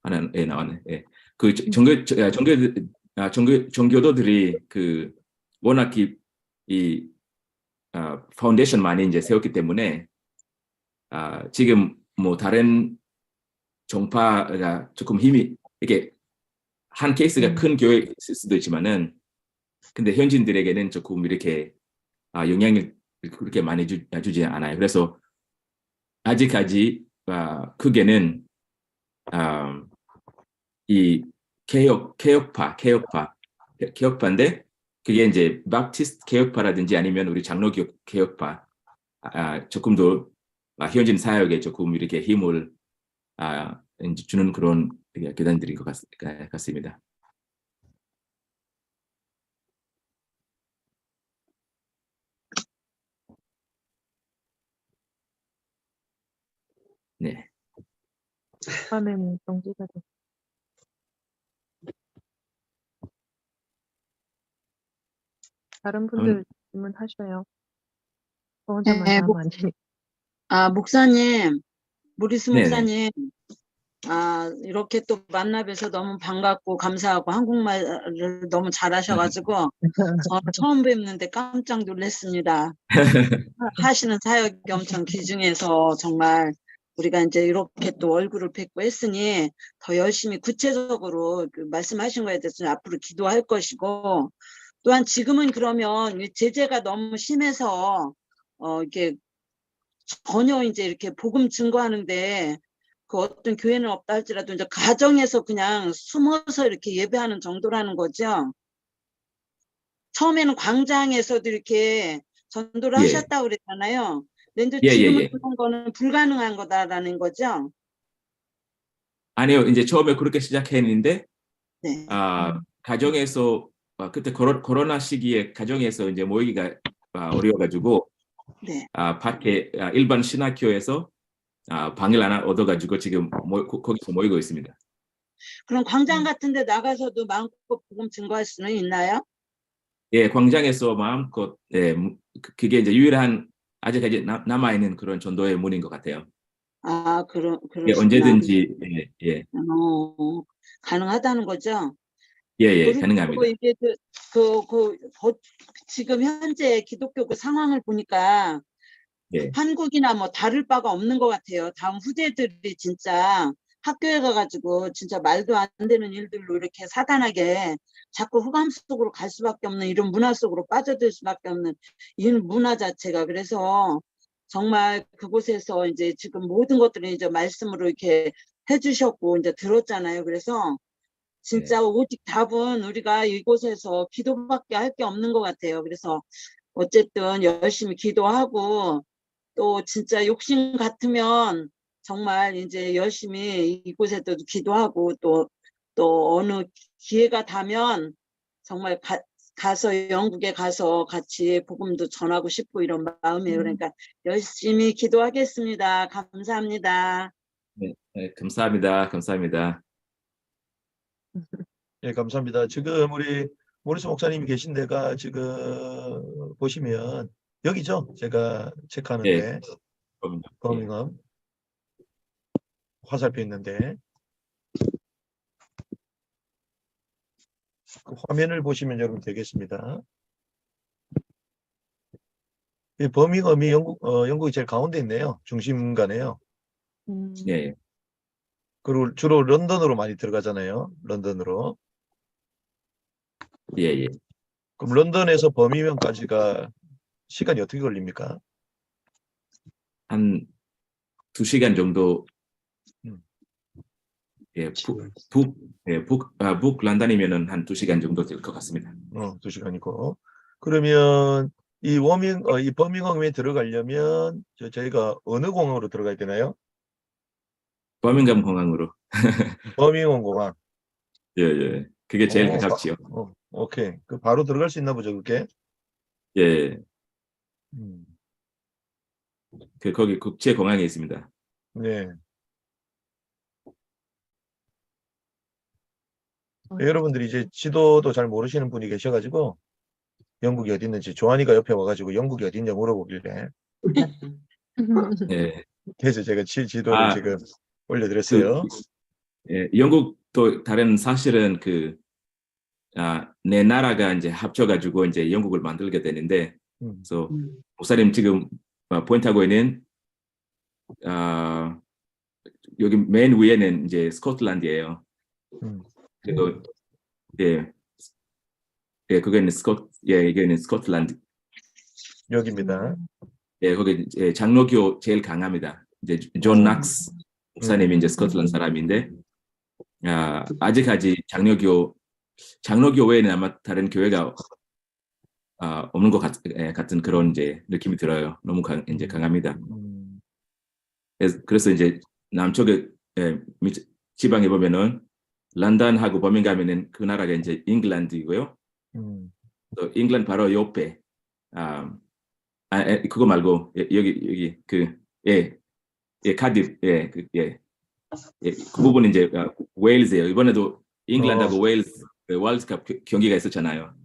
하나 나왔네. 종교들이 종교도들이 그 워낙 이 파운데이션 많이 이제 세웠기 때문에 지금 뭐 다른 종파가 조금 힘이 이게 한 케이스가 큰 교회일 수도 있지만은 근데 현지인들에게는 조금 이렇게 영향을 그렇게 많이 주지 않아요. 그래서 아직까지 크게는 이 개혁파인데 그게 이제 바프티스트 개혁파라든지 아니면 우리 장로교 개혁파 조금 더 현진 사역에 조금 이렇게 힘을 이제 주는 그런 교단들인 것 같습니다. 네. 화면 정지가 돼. 다른 분들 질문하셔요. 저 혼자만 네, 다 하면 안 되니까. 목사님, 모리스 네네. 목사님, 이렇게 또 만나 뵈서 너무 반갑고 감사하고 한국말을 너무 잘하셔가지고 처음 뵙는데 깜짝 놀랐습니다. 하시는 사역이 엄청 귀중해서 정말 우리가 이제 이렇게 또 얼굴을 뵙고 했으니 더 열심히 구체적으로 그 말씀하신 거에 대해서 앞으로 기도할 것이고 또한 지금은 그러면 이 제재가 너무 심해서 이게 전혀 이제 이렇게 복음 증거하는데 그 어떤 교회는 없다 할지라도 이제 가정에서 그냥 숨어서 이렇게 예배하는 정도라는 거죠. 처음에는 광장에서도 이렇게 전도를 예. 하셨다고 그랬잖아요. 근데 이제 예, 예, 지금은 예. 그런 거는 불가능한 거다라는 거죠. 아니요, 이제 처음에 그렇게 시작했는데 네. 가정에서 그때 코로나 시기에 가정에서 이제 모이기가 어려워가지고 네. 밖에 일반 신학교에서 방을 하나 얻어가지고 지금 거기서 모이고 있습니다. 그럼 광장 같은 데 나가서도 마음껏 복음 증거할 수는 있나요? 예, 광장에서 마음껏 그게 이제 유일한 아직까지 남아 있는 그런 전도의 문인 것 같아요. 예, 그러시구나. 언제든지 예, 가능하다는 거죠. 예, 그리고 가능합니다. 이게 지금 현재 기독교 그 상황을 보니까 예, 한국이나 뭐 다를 바가 없는 것 같아요. 다음 후대들이 진짜 학교에 가가지고 진짜 말도 안 되는 일들로 이렇게 사단하게 자꾸 흑암 속으로 갈 수밖에 없는 이런 문화 속으로 빠져들 수밖에 없는 이 문화 자체가 그래서 정말 그곳에서 이제 지금 모든 것들을 이제 말씀으로 이렇게 해주셨고 이제 들었잖아요. 그래서 진짜 오직 답은 우리가 이곳에서 기도밖에 할 게 없는 것 같아요. 그래서 어쨌든 열심히 기도하고 또 진짜 욕심 같으면 정말 이제 열심히 이곳에도 기도하고 또 어느 기회가 닿으면 정말 가서 영국에 가서 같이 복음도 전하고 싶고 이런 마음이에요. 그러니까 열심히 기도하겠습니다. 감사합니다. 네, 감사합니다. 감사합니다. 예, 감사합니다. 지금 우리 모리스 목사님이 계신 데가 지금 보시면 여기죠. 제가 체크하는데 버밍엄 화살표 있는데 그 화면을 보시면 여러분 되겠습니다. 이 버밍엄이 영국이 제일 가운데 있네요. 중심가네요. 예, 그리고 주로 런던으로 많이 들어가잖아요. 런던으로. 예, 예. 그럼 런던에서 버밍엄까지가 시간이 어떻게 걸립니까? 한 2시간 정도. 예, 북 런던이면은 한 2시간 정도 될 것 같습니다. 2시간이고. 그러면 이 버밍엄에 들어가려면 저희가 어느 공항으로 들어가야 되나요? 버밍엄 공항으로. 버밍엄 공항. 예, 예. 그게 제일 가깝지요. 오케이. 그 바로 들어갈 수 있나 보죠, 그게? 예. 음. 거기 국제 공항에 있습니다. 네. 여러분들이 이제 지도도 잘 모르시는 분이 계셔가지고 영국이 어디 있는지 조한이가 옆에 와가지고 영국이 어디 있냐 물어보길래 예. 그래서 제가 지도를 지금 올려드렸어요. 예, 영국도 다른 사실은 네 나라가 이제 합쳐가지고 이제 영국을 만들게 되는데, 그래서 목사님 지금 포인트하고 있는 여기 맨 위에는 이제 스코틀랜드예요. 그리고 그거는 이거는 스코틀랜드. 여기입니다. 거기 이제 장로교 제일 강합니다. 이제 존 낙스 목사님이 이제 스코틀랜드 사람인데, 아직까지 장로교 외에는 아마 다른 교회가 없는 것 같은 그런 이제 느낌이 들어요. 너무 이제 강합니다. 그래서 이제 남쪽에 지방에 보면은 런던하고 버밍엄에는 그 나라가 이제 잉글랜드이고요. 또 잉글랜드 바로 옆에 그거 말고 여기 카디프 그 부분은 이제 웨일즈예요. 이번에도 잉글랜드하고 웨일즈 월드컵 경기가 있었잖아요.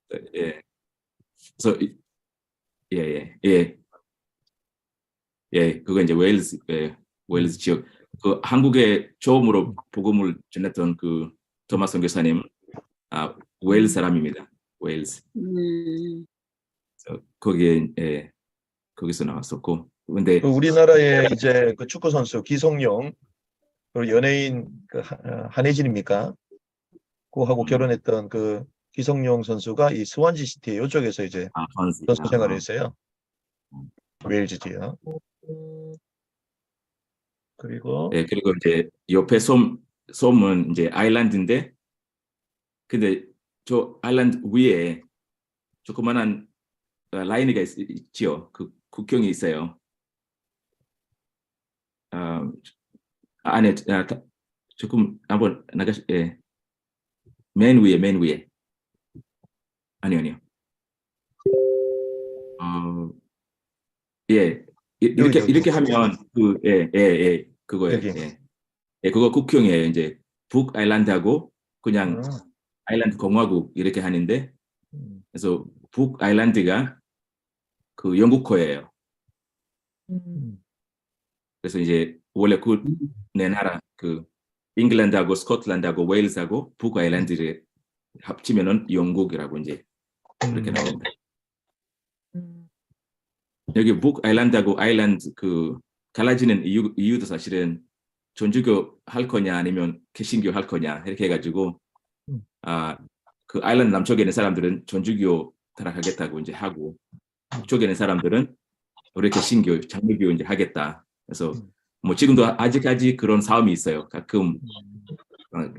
그래서 그거 이제 웨일즈 지역. 그 한국에 처음으로 복음을 전했던 그 토마스 선교사님 웨일즈 사람입니다. 웨일즈. 거기에 거기서 나왔었고. 근데 우리나라의 이제 그 축구 선수 기성용, 그리고 연예인 그 한혜진입니까? 그하고 결혼했던 그 기성용 선수가 이 스완지 시티 이쪽에서 이제 선수 생활을 했어요. 웨일즈 지역. 그리고 그리고 이제 옆에 섬은 이제 아일랜드인데, 근데 저 아일랜드 위에 조그만한 라인이가 있지요. 그 국경이 있어요. 안에 조금 한번 나가시. 맨 위에. 아니요. 이렇게 하면 그거예요. 여기. 그거 국경이에요. 이제 북 아일랜드하고 그냥 아일랜드 공화국 이렇게 하는데, 그래서 북 아일랜드가 그 영국 거예요. 그래서 이제 원래 그 네 나라 그 잉글랜드하고 스코틀랜드하고 웨일즈하고 북 아일랜드를 합치면은 영국이라고 이제 그렇게 나옵니다. 여기 북 아일랜드하고 아일랜드 그 갈라지는 이유도 사실은 전주교 할 거냐 아니면 개신교 할 거냐 이렇게 해가지고 그 아일랜드 남쪽에 있는 사람들은 전주교 타락하겠다고 이제 하고, 북쪽에 있는 사람들은 우리 개신교 장로교 이제 하겠다. 그래서 뭐 지금도 아직까지 그런 싸움이 있어요. 가끔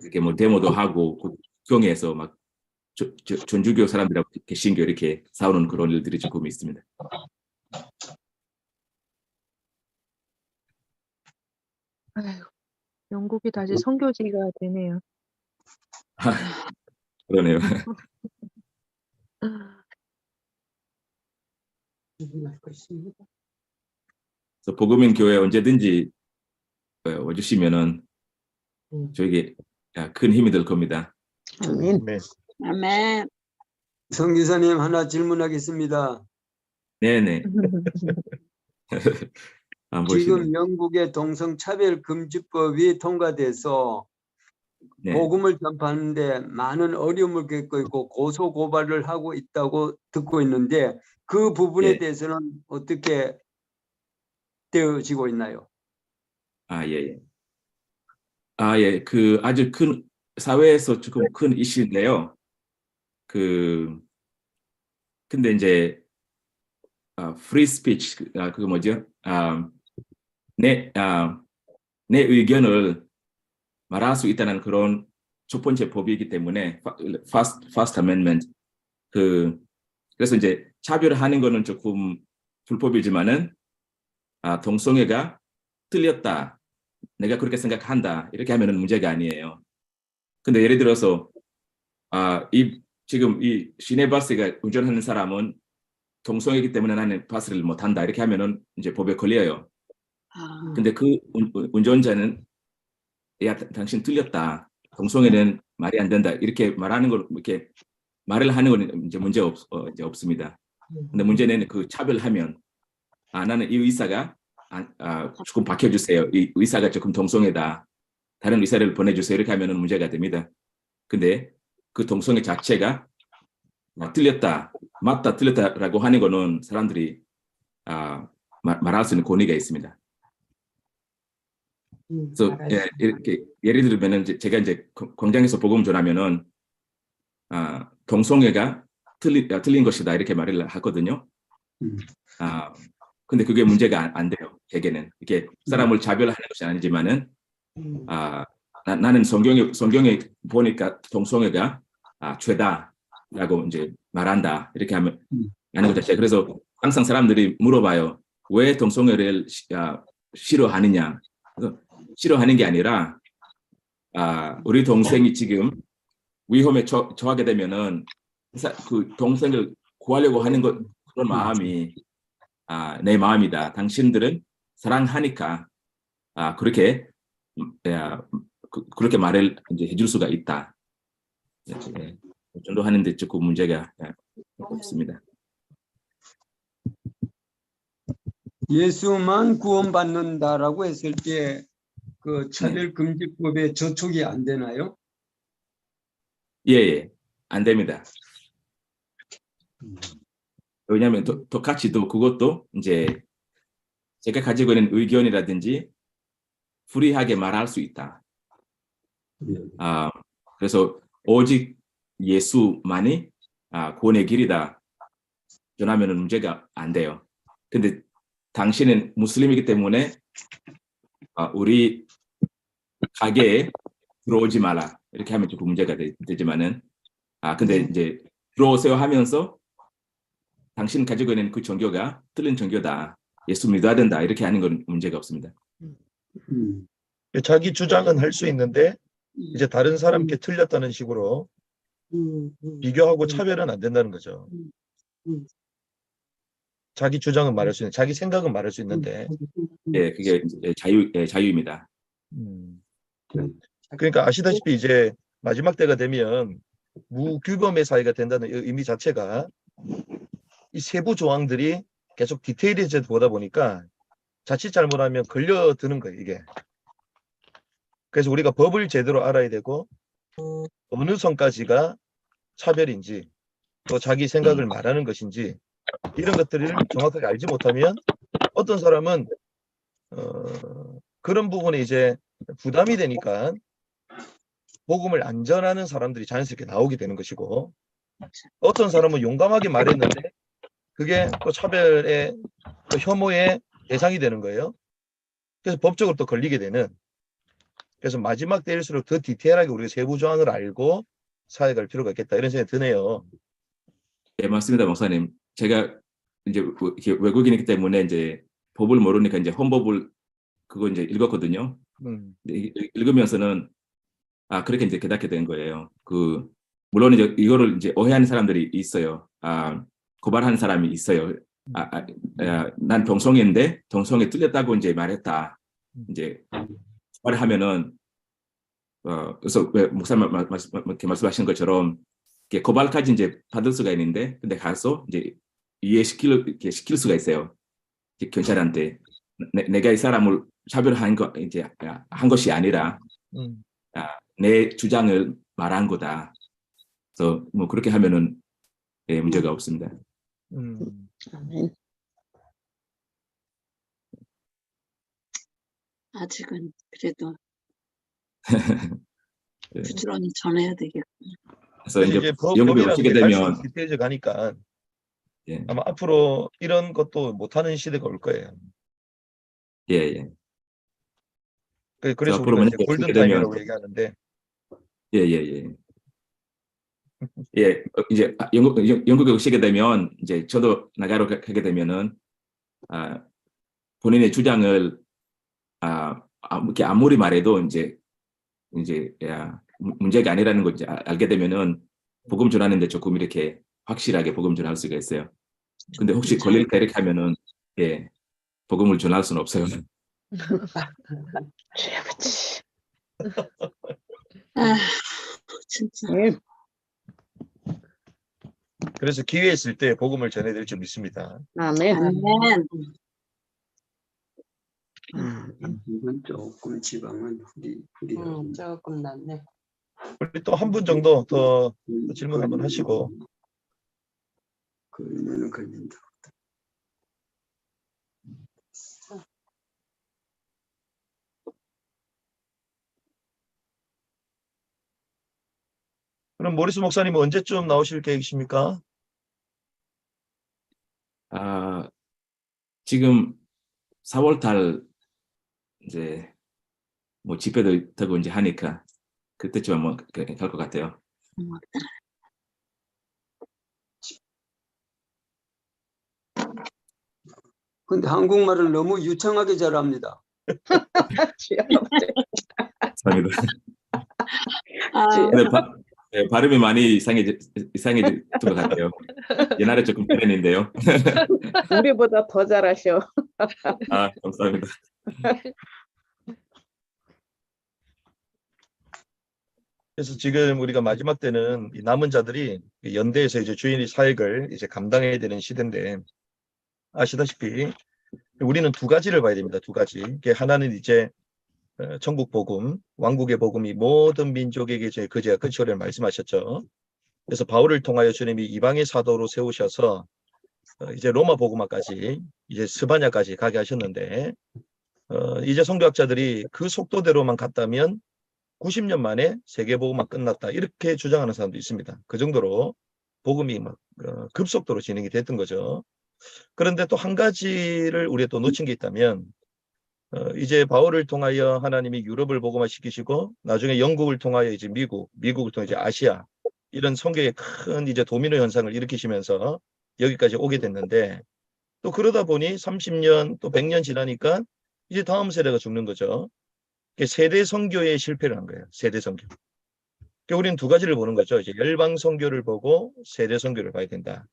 이렇게 뭐 데모도 하고 국경에서 막 전주교 사람들하고 개신교 이렇게 싸우는 그런 일들이 조금 있습니다. 아이고, 영국이 다시 선교지가 되네요. 그러네요. 그래서 복음인 교회 언제든지 와주시면은 저에게 큰 힘이 될 겁니다. 아멘. 아멘. 성기사님 하나 질문하겠습니다. 네네. 지금 영국의 동성차별금지법이 통과돼서 네. 복음을 전파하는데 많은 어려움을 겪고 있고 고소 고발을 하고 있다고 듣고 있는데 그 부분에 예. 대해서는 어떻게 되어지고 있나요? 예. 그 아주 큰 사회에서 조금 큰 이슈인데요. 근데 이제 free speech 그거 뭐죠? 내 의견을 말할 수 있다는 그런 첫 번째 법이기 때문에 First Amendment 그래서 이제 차별하는 거는 조금 불법이지만은 동성애가 틀렸다, 내가 그렇게 생각한다 이렇게 하면은 문제가 아니에요. 근데 예를 들어서 지금 이 시내버스가 운전하는 사람은 동성애이기 때문에 나는 버스를 못한다 이렇게 하면은 이제 법에 걸려요. 근데 그 운전자는 야 당신 틀렸다, 동성애는 말이 안 된다 이렇게 말하는 걸 이렇게 말을 하는 건 이제 문제 없습니다. 근데 문제는 그 차별하면 나는 이 의사가 조금 바뀌어주세요. 이 의사가 조금 동성애다, 다른 의사를 보내주세요 이렇게 하면은 문제가 됩니다. 근데 그 동성애 자체가 틀렸다, 맞다, 틀렸다라고 하는 거는 사람들이 말할 수 있는 권위가 있습니다. 그래서 이렇게 예를 들면은 제가 이제 공장에서 복음 전하면은 동성애가 틀린 것이다 이렇게 말을 하거든요. 근데 그게 문제가 안 돼요. 제게는 이게 사람을 자별하는 것이 아니지만은 나는 성경에 보니까 동성애가 죄다라고 이제 말한다 이렇게 하는 것 자체. 그래서 항상 사람들이 물어봐요. 왜 동성애를 싫어하느냐? 싫어하는 게 아니라 우리 동생이 지금 위험에 처하게 되면은 그 동생을 구하려고 하는 그런 마음이 내 마음이다. 당신들은 사랑하니까 그렇게 그렇게 말을 이제 해줄 수가 있다. 전도하는데 조금 문제가 없습니다. 예수만 구원받는다라고 했을 때 그 차별금지법에 저촉이 안 되나요? 예, 안 됩니다. 왜냐하면 똑같이도 그것도 이제 제가 가지고 있는 의견이라든지 프리하게 말할 수 있다. 그래서 오직 예수만이 구원의 길이다 전하면 문제가 안 돼요. 근데 당신은 무슬림이기 때문에 우리 가게에 들어오지 마라 이렇게 하면 조금 문제가 되지만은 근데 이제 들어오세요 하면서 당신 가지고 있는 그 종교가 틀린 종교다. 예수 믿어야 된다. 이렇게 하는 건 문제가 없습니다. 자기 주장은 할 수 있는데 이제 다른 사람께 틀렸다는 식으로 비교하고 차별은 안 된다는 거죠. 자기 주장은 말할 수 있는, 자기 생각은 말할 수 있는데. 예, 그게 이제 자유입니다. 그러니까 아시다시피 이제 마지막 때가 되면 무규범의 사회가 된다는 의미 자체가 이 세부 조항들이 계속 디테일해져 보다 보니까 자칫 잘못하면 걸려드는 거예요, 이게. 그래서 우리가 법을 제대로 알아야 되고 어느 선까지가 차별인지 또 자기 생각을 말하는 것인지 이런 것들을 정확하게 알지 못하면 어떤 사람은 그런 부분에 이제 부담이 되니까 복음을 안 전하는 사람들이 자연스럽게 나오게 되는 것이고 어떤 사람은 용감하게 말했는데 그게 또 차별의 또 혐오의 대상이 되는 거예요. 그래서 법적으로 또 걸리게 되는. 그래서 마지막 때일수록 더 디테일하게 우리가 세부 조항을 알고 사회 갈 필요가 있겠다 이런 생각이 드네요. 네, 맞습니다, 목사님. 제가 이제 외국인이기 때문에 이제 법을 모르니까 이제 헌법을 그거 이제 읽었거든요. 읽으면서는 그렇게 이제 깨닫게 된 거예요. 물론 이제 이거를 이제 오해하는 사람들이 있어요. 고발하는 사람이 있어요. 난 동성애인데 동성애 틀렸다고 이제 말했다. 이제 말을 하면은 그래서 목사님 이렇게 말씀하신 것처럼 이렇게 고발까지 이제 받을 수가 있는데 근데 가서 이제 시킬 수가 있어요. 경찰한테 내가 이 사람을 차별한 거 이제 한 것이 아니라 내 주장을 말한 거다. 그래서 뭐 그렇게 하면은 문제가 없습니다. 아직은 그래도 부지런히 전해야 되겠구나. 그래서 이제 영국에 법이라는 오시게 게 갈수록 되면 디테일져 가니까 아마 앞으로 이런 것도 못하는 시대가 올 거예요. 예. 그래서 앞으로 우리가 이제 만약에 골든 오시게 되면 타임이라고 얘기하는데. 예, 이제 영국에 오시게 되면 이제 저도 나가러 가게 되면은 본인의 주장을 이렇게 아무리 말해도 이제 문제가 아니라는 걸 이제 알게 되면은 복음 전하는데 조금 이렇게 확실하게 복음 전할 수가 있어요. 근데 혹시 걸릴까 이렇게 하면은 복음을 전할 수는 없어요. 진짜. 그래서 기회 있을 때 복음을 전해드릴 줄 믿습니다. 아멘. 이건 조금 지방은 후리. 조금 낫네. 우리 또 한 분 정도 더 질문 한번 하시고. 걸리면 걸린다. 그럼 모리스 목사님은 언제쯤 나오실 계획이십니까? 지금 4월 달 이제 뭐 집회도 되고 이제 하니까 그때쯤 한번 갈 것 같아요. 근데 한국말을 너무 유창하게 잘합니다. 감사합니다. 아, 근데 발음이 많이 이상해진 것 같아요. 옛날에 조금 편했는데요. 우리보다 더 잘하셔. 아, 감사합니다. 그래서 지금 우리가 마지막 때는 이 남은 자들이 연대에서 이제 주인의 사역을 이제 감당해야 되는 시대인데, 아시다시피 우리는 두 가지를 봐야 됩니다. 두 가지. 이게 하나는 이제 천국 복음, 왕국의 복음이 모든 민족에게 이제 그제야 끝이오리를 말씀하셨죠. 그래서 바울을 통하여 주님이 이방의 사도로 세우셔서 이제 로마 복음화까지, 이제 스바냐까지 가게 하셨는데, 이제 선교학자들이 그 속도대로만 갔다면 90년 만에 세계복음화 끝났다, 이렇게 주장하는 사람도 있습니다. 그 정도로 복음이 막 급속도로 진행이 됐던 거죠. 그런데 또 한 가지를 우리가 또 놓친 게 있다면, 이제 바울을 통하여 하나님이 유럽을 복음화 시키시고, 나중에 영국을 통하여 이제 미국을 통해 이제 아시아, 이런 선교의 큰 이제 도미노 현상을 일으키시면서 여기까지 오게 됐는데, 또 그러다 보니 30년 또 100년 지나니까 이제 다음 세대가 죽는 거죠. 세대 선교의 실패를 한 거예요. 세대 선교. 우리는 두 가지를 보는 거죠. 이제 열방 선교를 보고 세대 선교를 봐야 된다.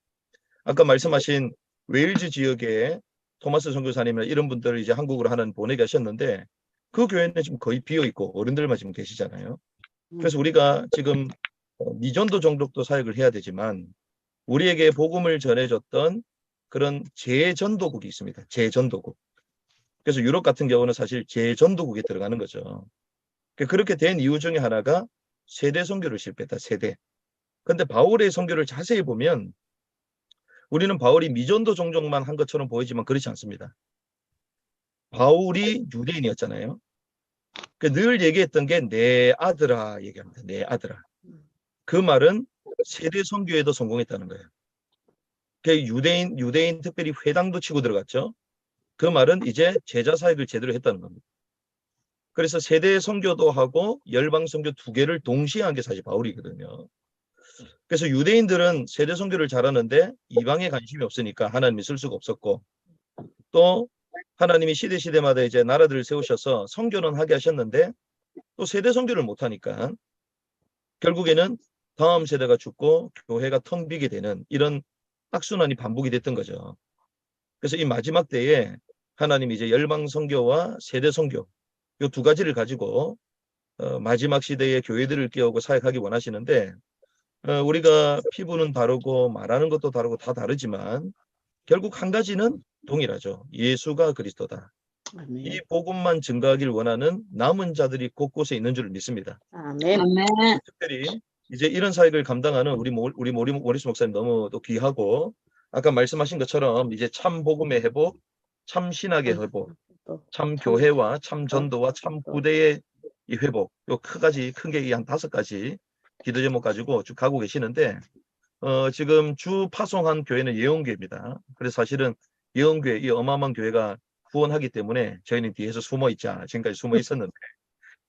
아까 말씀하신 웨일즈 지역에 토마스 선교사님이나 이런 분들을 이제 한국으로 하는 보내게 하셨는데, 그 교회는 지금 거의 비어 있고 어른들만 지금 계시잖아요. 그래서 우리가 지금 미전도 종족도 사역을 해야 되지만, 우리에게 복음을 전해줬던 그런 재전도국이 있습니다. 재전도국. 그래서 유럽 같은 경우는 사실 재전도국에 들어가는 거죠. 그렇게 된 이유 중에 하나가 세대 선교를 실패했다. 세대. 근데 바울의 선교를 자세히 보면 우리는 바울이 미전도 종족만 한 것처럼 보이지만 그렇지 않습니다. 바울이 유대인이었잖아요. 늘 얘기했던 게 내 아들아 얘기합니다. 내 아들아. 그 말은 세대 선교에도 성공했다는 거예요. 유대인 특별히 회당도 치고 들어갔죠. 그 말은 이제 제자 사역을 제대로 했다는 겁니다. 그래서 세대 선교도 하고 열방 선교 두 개를 동시에 한 게 사실 바울이거든요. 그래서 유대인들은 세대 선교를 잘하는데 이방에 관심이 없으니까 하나님이 쓸 수가 없었고, 또 하나님이 시대마다 이제 나라들을 세우셔서 선교는 하게 하셨는데 또 세대 선교를 못 하니까 결국에는 다음 세대가 죽고 교회가 텅 비게 되는 이런 악순환이 반복이 됐던 거죠. 그래서 이 마지막 때에 하나님이 이제 열방 선교와 세대 선교 이 두 가지를 가지고 마지막 시대의 교회들을 깨우고 사역하기 원하시는데, 우리가 피부는 다르고 말하는 것도 다르고 다 다르지만 결국 한 가지는 동일하죠. 예수가 그리스도다. 아멘. 이 복음만 증거하길 원하는 남은 자들이 곳곳에 있는 줄 믿습니다. 아멘. 아멘. 특별히 이제 이런 사역을 감당하는 우리 모리스 목사님 너무 또 귀하고, 아까 말씀하신 것처럼 이제 참 복음의 회복, 참 신학의 회복, 참 교회와 참 전도와 참 구대의 이 회복, 요 큰 게 한 5가지 기도 제목 가지고 쭉 가고 계시는데, 지금 주 파송한 교회는 예언교회입니다. 그래서 사실은 예언교회, 이 어마어마한 교회가 후원하기 때문에 저희는 뒤에서 숨어 있자, 지금까지 숨어 있었는데,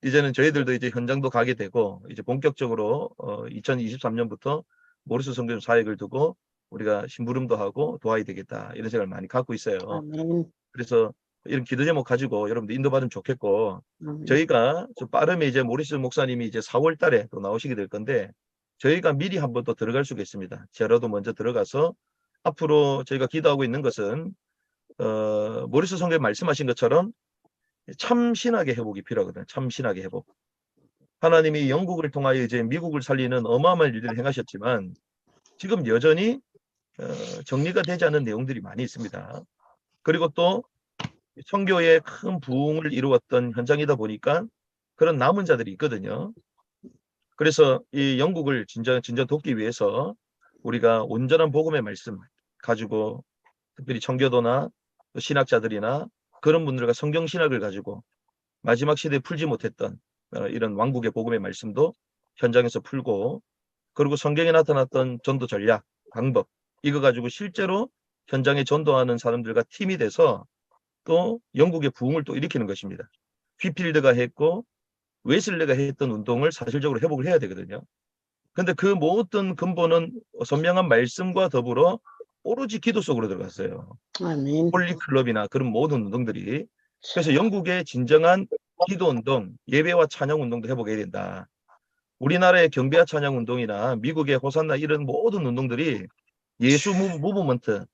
이제는 저희들도 이제 현장도 가게 되고, 이제 본격적으로 2023년부터 모리스 선교점 사역을 두고 우리가 심부름도 하고 도와야 되겠다, 이런 생각을 많이 갖고 있어요. 아멘. 그래서 이런 기도 제목 가지고 여러분들 인도받으면 좋겠고, 아멘. 저희가 좀 빠르면 이제 모리스 목사님이 이제 4월 달에 또 나오시게 될 건데, 저희가 미리 한번 또 들어갈 수가 있습니다. 저라도 먼저 들어가서 앞으로 저희가 기도하고 있는 것은 모리스 성경에 말씀하신 것처럼 참 신학의 회복이 필요하거든요. 참 신학의 회복. 하나님이 영국을 통하여 이제 미국을 살리는 어마어마한 일들을 행하셨지만 지금 여전히 정리가 되지 않은 내용들이 많이 있습니다. 그리고 또 선교의 큰 부흥을 이루었던 현장이다 보니까 그런 남은 자들이 있거든요. 그래서 이 영국을 진정 돕기 위해서 우리가 온전한 복음의 말씀 가지고 특별히 청교도나 또 신학자들이나 그런 분들과 성경 신학을 가지고 마지막 시대에 풀지 못했던 이런 왕국의 복음의 말씀도 현장에서 풀고, 그리고 성경에 나타났던 전도 전략, 방법, 이거 가지고 실제로 현장에 전도하는 사람들과 팀이 돼서 또 영국의 부흥을 또 일으키는 것입니다. 휘필드가 했고 웨슬레가 했던 운동을 사실적으로 회복을 해야 되거든요. 근데 그 모든 근본은 선명한 말씀과 더불어 오로지 기도 속으로 들어갔어요. 아멘. 홀리클럽이나 그런 모든 운동들이. 그래서 영국의 진정한 기도 운동, 예배와 찬양 운동도 회복해야 된다. 우리나라의 경배와 찬양 운동이나 미국의 호산나 이런 모든 운동들이 예수 무브먼트,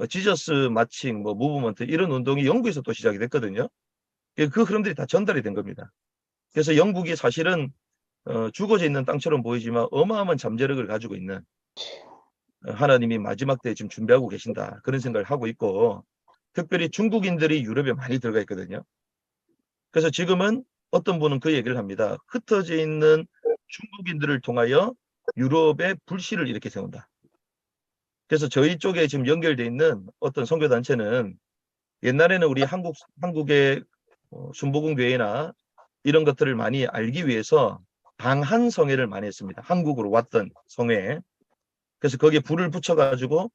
지저스 마칭, 무브먼트 이런 운동이 영국에서 또 시작이 됐거든요. 그 흐름들이 다 전달이 된 겁니다. 그래서 영국이 사실은 죽어져 있는 땅처럼 보이지만 어마어마한 잠재력을 가지고 있는, 하나님이 마지막 때에 지금 준비하고 계신다, 그런 생각을 하고 있고, 특별히 중국인들이 유럽에 많이 들어가 있거든요. 그래서 지금은 어떤 분은 그 얘기를 합니다. 흩어져 있는 중국인들을 통하여 유럽의 불씨를 이렇게 세운다. 그래서 저희 쪽에 지금 연결돼 있는 어떤 선교단체는 옛날에는 우리 한국의 순복음교회나 이런 것들을 많이 알기 위해서 방한 성회를 많이 했습니다. 한국으로 왔던 성회. 그래서 거기에 불을 붙여가지고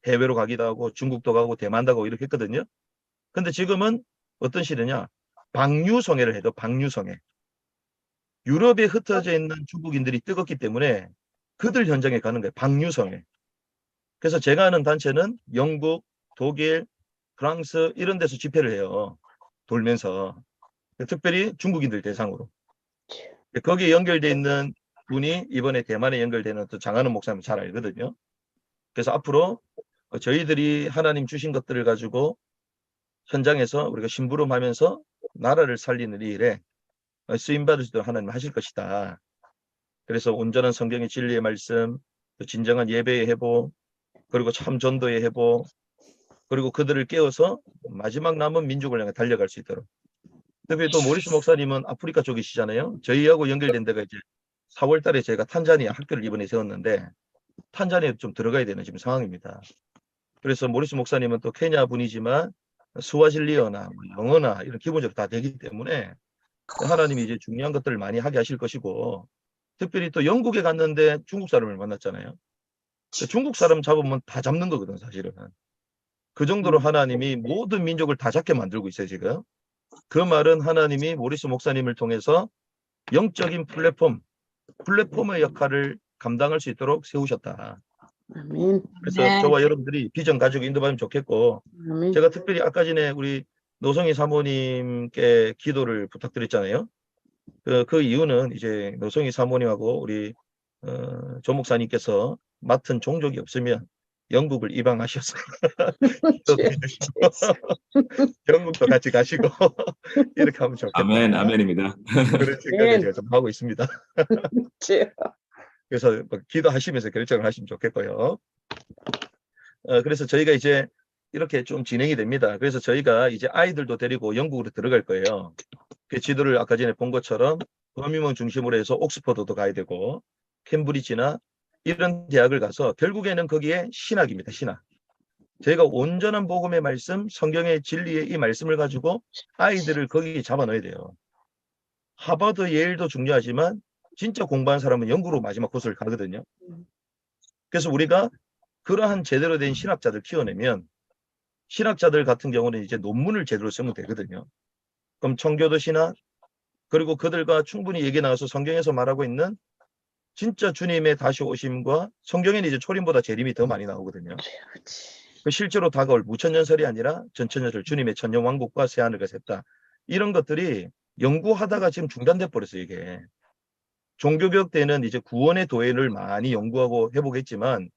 해외로 가기도 하고 중국도 가고 대만도 가고 이렇게 했거든요. 근데 지금은 어떤 시대냐? 방류성회를 해도 방류성회. 유럽에 흩어져 있는 중국인들이 뜨겁기 때문에 그들 현장에 가는 거예요. 방류성회. 그래서 제가 아는 단체는 영국, 독일, 프랑스 이런 데서 집회를 해요. 돌면서. 특별히 중국인들 대상으로. 거기에 연결되어 있는 분이 이번에 대만에 연결되는 또 장하는 목사님 잘 알거든요. 그래서 앞으로 저희들이 하나님 주신 것들을 가지고 현장에서 우리가 심부름하면서 나라를 살리는 이 일에 쓰임받을 수 있도록 하나님 하실 것이다. 그래서 온전한 성경의 진리의 말씀, 또 진정한 예배의 회복, 그리고 참 전도의 회복, 그리고 그들을 깨워서 마지막 남은 민족을 향해 달려갈 수 있도록. 특별히 또 모리스 목사님은 아프리카 쪽이시잖아요. 저희하고 연결된 데가 이제 4월 달에 저희가 탄자니아 학교를 이번에 세웠는데 탄자니아에 좀 들어가야 되는 지금 상황입니다. 그래서 모리스 목사님은 또 케냐 분이지만 스와질리어나 영어나 이런 기본적으로 다 되기 때문에 하나님이 이제 중요한 것들을 많이 하게 하실 것이고, 특별히 또 영국에 갔는데 중국 사람을 만났잖아요. 중국 사람 잡으면 다 잡는 거거든 사실은. 그 정도로 하나님이 모든 민족을 다 잡게 만들고 있어요 지금. 그 말은 하나님이 모리스 목사님을 통해서 영적인 플랫폼의 역할을 감당할 수 있도록 세우셨다. 아멘. 그래서 네. 저와 여러분들이 비전 가지고 인도받으면 좋겠고, 아멘. 제가 특별히 아까 전에 우리 노성희 사모님께 기도를 부탁드렸잖아요. 그 이유는 이제 노성희 사모님하고 우리 조 목사님께서 맡은 종족이 없으면 영국을 이방하셔서 기도드리시고 영국도 같이 가시고 이렇게 하면 좋겠다. 아멘, 아멘입니다. 그런 생각을 제가 좀 하고 있습니다. 주여. 그래서 기도하시면서 결정을 하시면 좋겠고요. 그래서 저희가 이제 이렇게 좀 진행이 됩니다. 그래서 저희가 이제 아이들도 데리고 영국으로 들어갈 거예요. 그 지도를 아까 전에 본 것처럼 버밍엄 중심으로 해서 옥스퍼드도 가야 되고 캠브리지나 이런 대학을 가서 결국에는 거기에 신학입니다. 신학. 저희가 온전한 복음의 말씀, 성경의 진리의 이 말씀을 가지고 아이들을 거기 잡아넣어야 돼요. 하버드, 예일도 중요하지만 진짜 공부한 사람은 영국으로 마지막 코스를 가거든요. 그래서 우리가 그러한 제대로 된 신학자들 키워내면 신학자들 같은 경우는 이제 논문을 제대로 쓰면 되거든요. 그럼 청교도 신학, 그리고 그들과 충분히 얘기 나와서 성경에서 말하고 있는 진짜 주님의 다시 오심과 성경에는 이제 초림보다 재림이 더 많이 나오거든요. 그 실제로 다가올 무천년설이 아니라 전천년설, 주님의 천년왕국과 새하늘과 셋다. 이런 것들이 연구하다가 지금 중단돼 버렸어요. 이게 종교개혁 때는 이제 구원의 도해를 많이 연구하고 회복했지만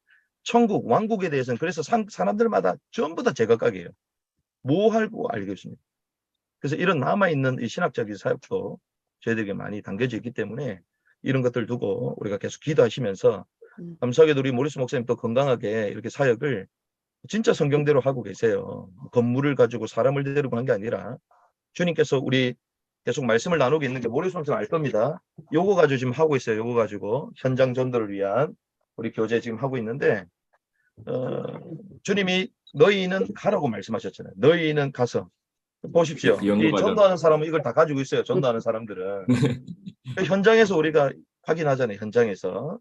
천국, 왕국에 대해서는 그래서 사람들마다 전부 다 제각각이에요. 뭐 알고 알겠습니다. 그래서 이런 남아있는 이 신학적인 사역도 저희들에게 많이 담겨져 있기 때문에 이런 것들 두고 우리가 계속 기도하시면서 감사하게도 우리 모리스 목사님도 건강하게 이렇게 사역을 진짜 성경대로 하고 계세요. 건물을 가지고 사람을 데리고 한 게 아니라 주님께서 우리 계속 말씀을 나누고 있는 게 모리스 목사님 알 겁니다. 요거 가지고 지금 하고 있어요. 요거 가지고 현장 전도를 위한 우리 교재 지금 하고 있는데 주님이 너희는 가라고 말씀하셨잖아요. 너희는 가서 보십시오. 연구 이 과정. 전도하는 사람은 이걸 다 가지고 있어요. 전도하는 사람들은. 현장에서 우리가 확인하잖아요. 현장에서.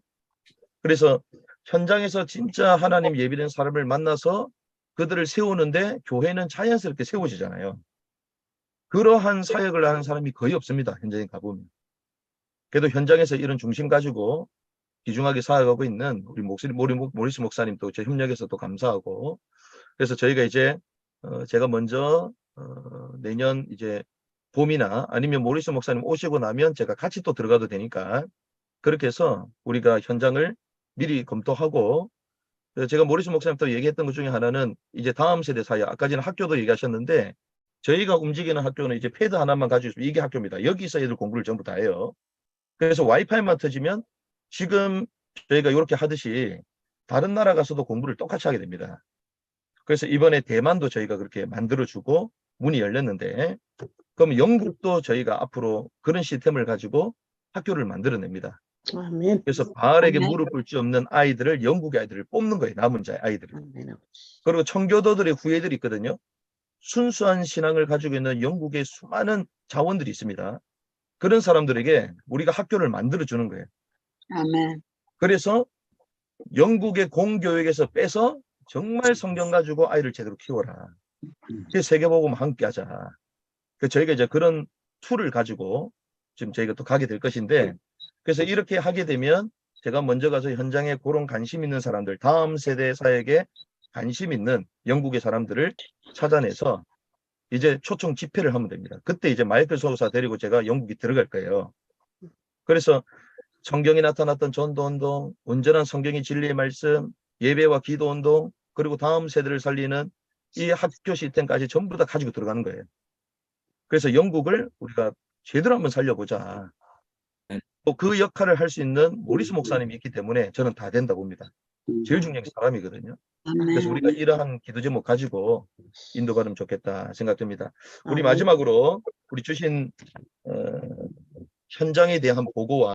그래서 현장에서 진짜 하나님 예비된 사람을 만나서 그들을 세우는데 교회는 자연스럽게 세워지잖아요. 그러한 사역을 하는 사람이 거의 없습니다. 현장에 가보면. 그래도 현장에서 이런 중심 가지고 귀중하게 사역하고 있는 우리 모리스 목사님도 저 협력해서 또 감사하고, 그래서 저희가 이제 제가 먼저 내년 이제 봄이나 아니면 모리스 목사님 오시고 나면 제가 같이 또 들어가도 되니까 그렇게 해서 우리가 현장을 미리 검토하고, 제가 모리스 목사님도 얘기했던 것 중에 하나는 이제 다음 세대 사역, 아까 전에 학교도 얘기하셨는데 저희가 움직이는 학교는 이제 패드 하나만 가지고 있으면 이게 학교입니다. 여기서 애들 공부를 전부 다 해요. 그래서 와이파이만 터지면 지금 저희가 이렇게 하듯이 다른 나라 가서도 공부를 똑같이 하게 됩니다. 그래서 이번에 대만도 저희가 그렇게 만들어주고 문이 열렸는데, 그럼 영국도 저희가 앞으로 그런 시스템을 가지고 학교를 만들어냅니다. 아멘. 그래서 바알에게 아멘. 무릎 꿇지 없는 아이들을, 영국의 아이들을 뽑는 거예요. 남은 자의 아이들을. 아멘. 아버지. 그리고 청교도들의 후예들이 있거든요. 순수한 신앙을 가지고 있는 영국의 수많은 자원들이 있습니다. 그런 사람들에게 우리가 학교를 만들어주는 거예요. 아멘. 그래서 영국의 공교육에서 빼서 정말 성경 가지고 아이를 제대로 키워라. 세계복음 함께 하자. 저희가 이제 그런 툴을 가지고 지금 저희가 또 가게 될 것인데, 그래서 이렇게 하게 되면 제가 먼저 가서 현장에 그런 관심 있는 사람들, 다음 세대 사역에 관심 있는 영국의 사람들을 찾아내서 이제 초청 집회를 하면 됩니다. 그때 이제 마이클 소사 데리고 제가 영국에 들어갈 거예요. 그래서 성경이 나타났던 전도운동, 온전한 성경이 진리의 말씀, 예배와 기도운동, 그리고 다음 세대를 살리는 이 학교 시스템까지 전부 다 가지고 들어가는 거예요. 그래서 영국을 우리가 제대로 한번 살려보자. 또 그 역할을 할 수 있는 모리스 목사님이 있기 때문에 저는 다 된다고 봅니다. 제일 중요한 게 사람이거든요. 그래서 우리가 아멘. 이러한 기도 제목 가지고 인도받으면 좋겠다 생각됩니다. 우리 아멘. 마지막으로 우리 주신 현장에 대한 보고와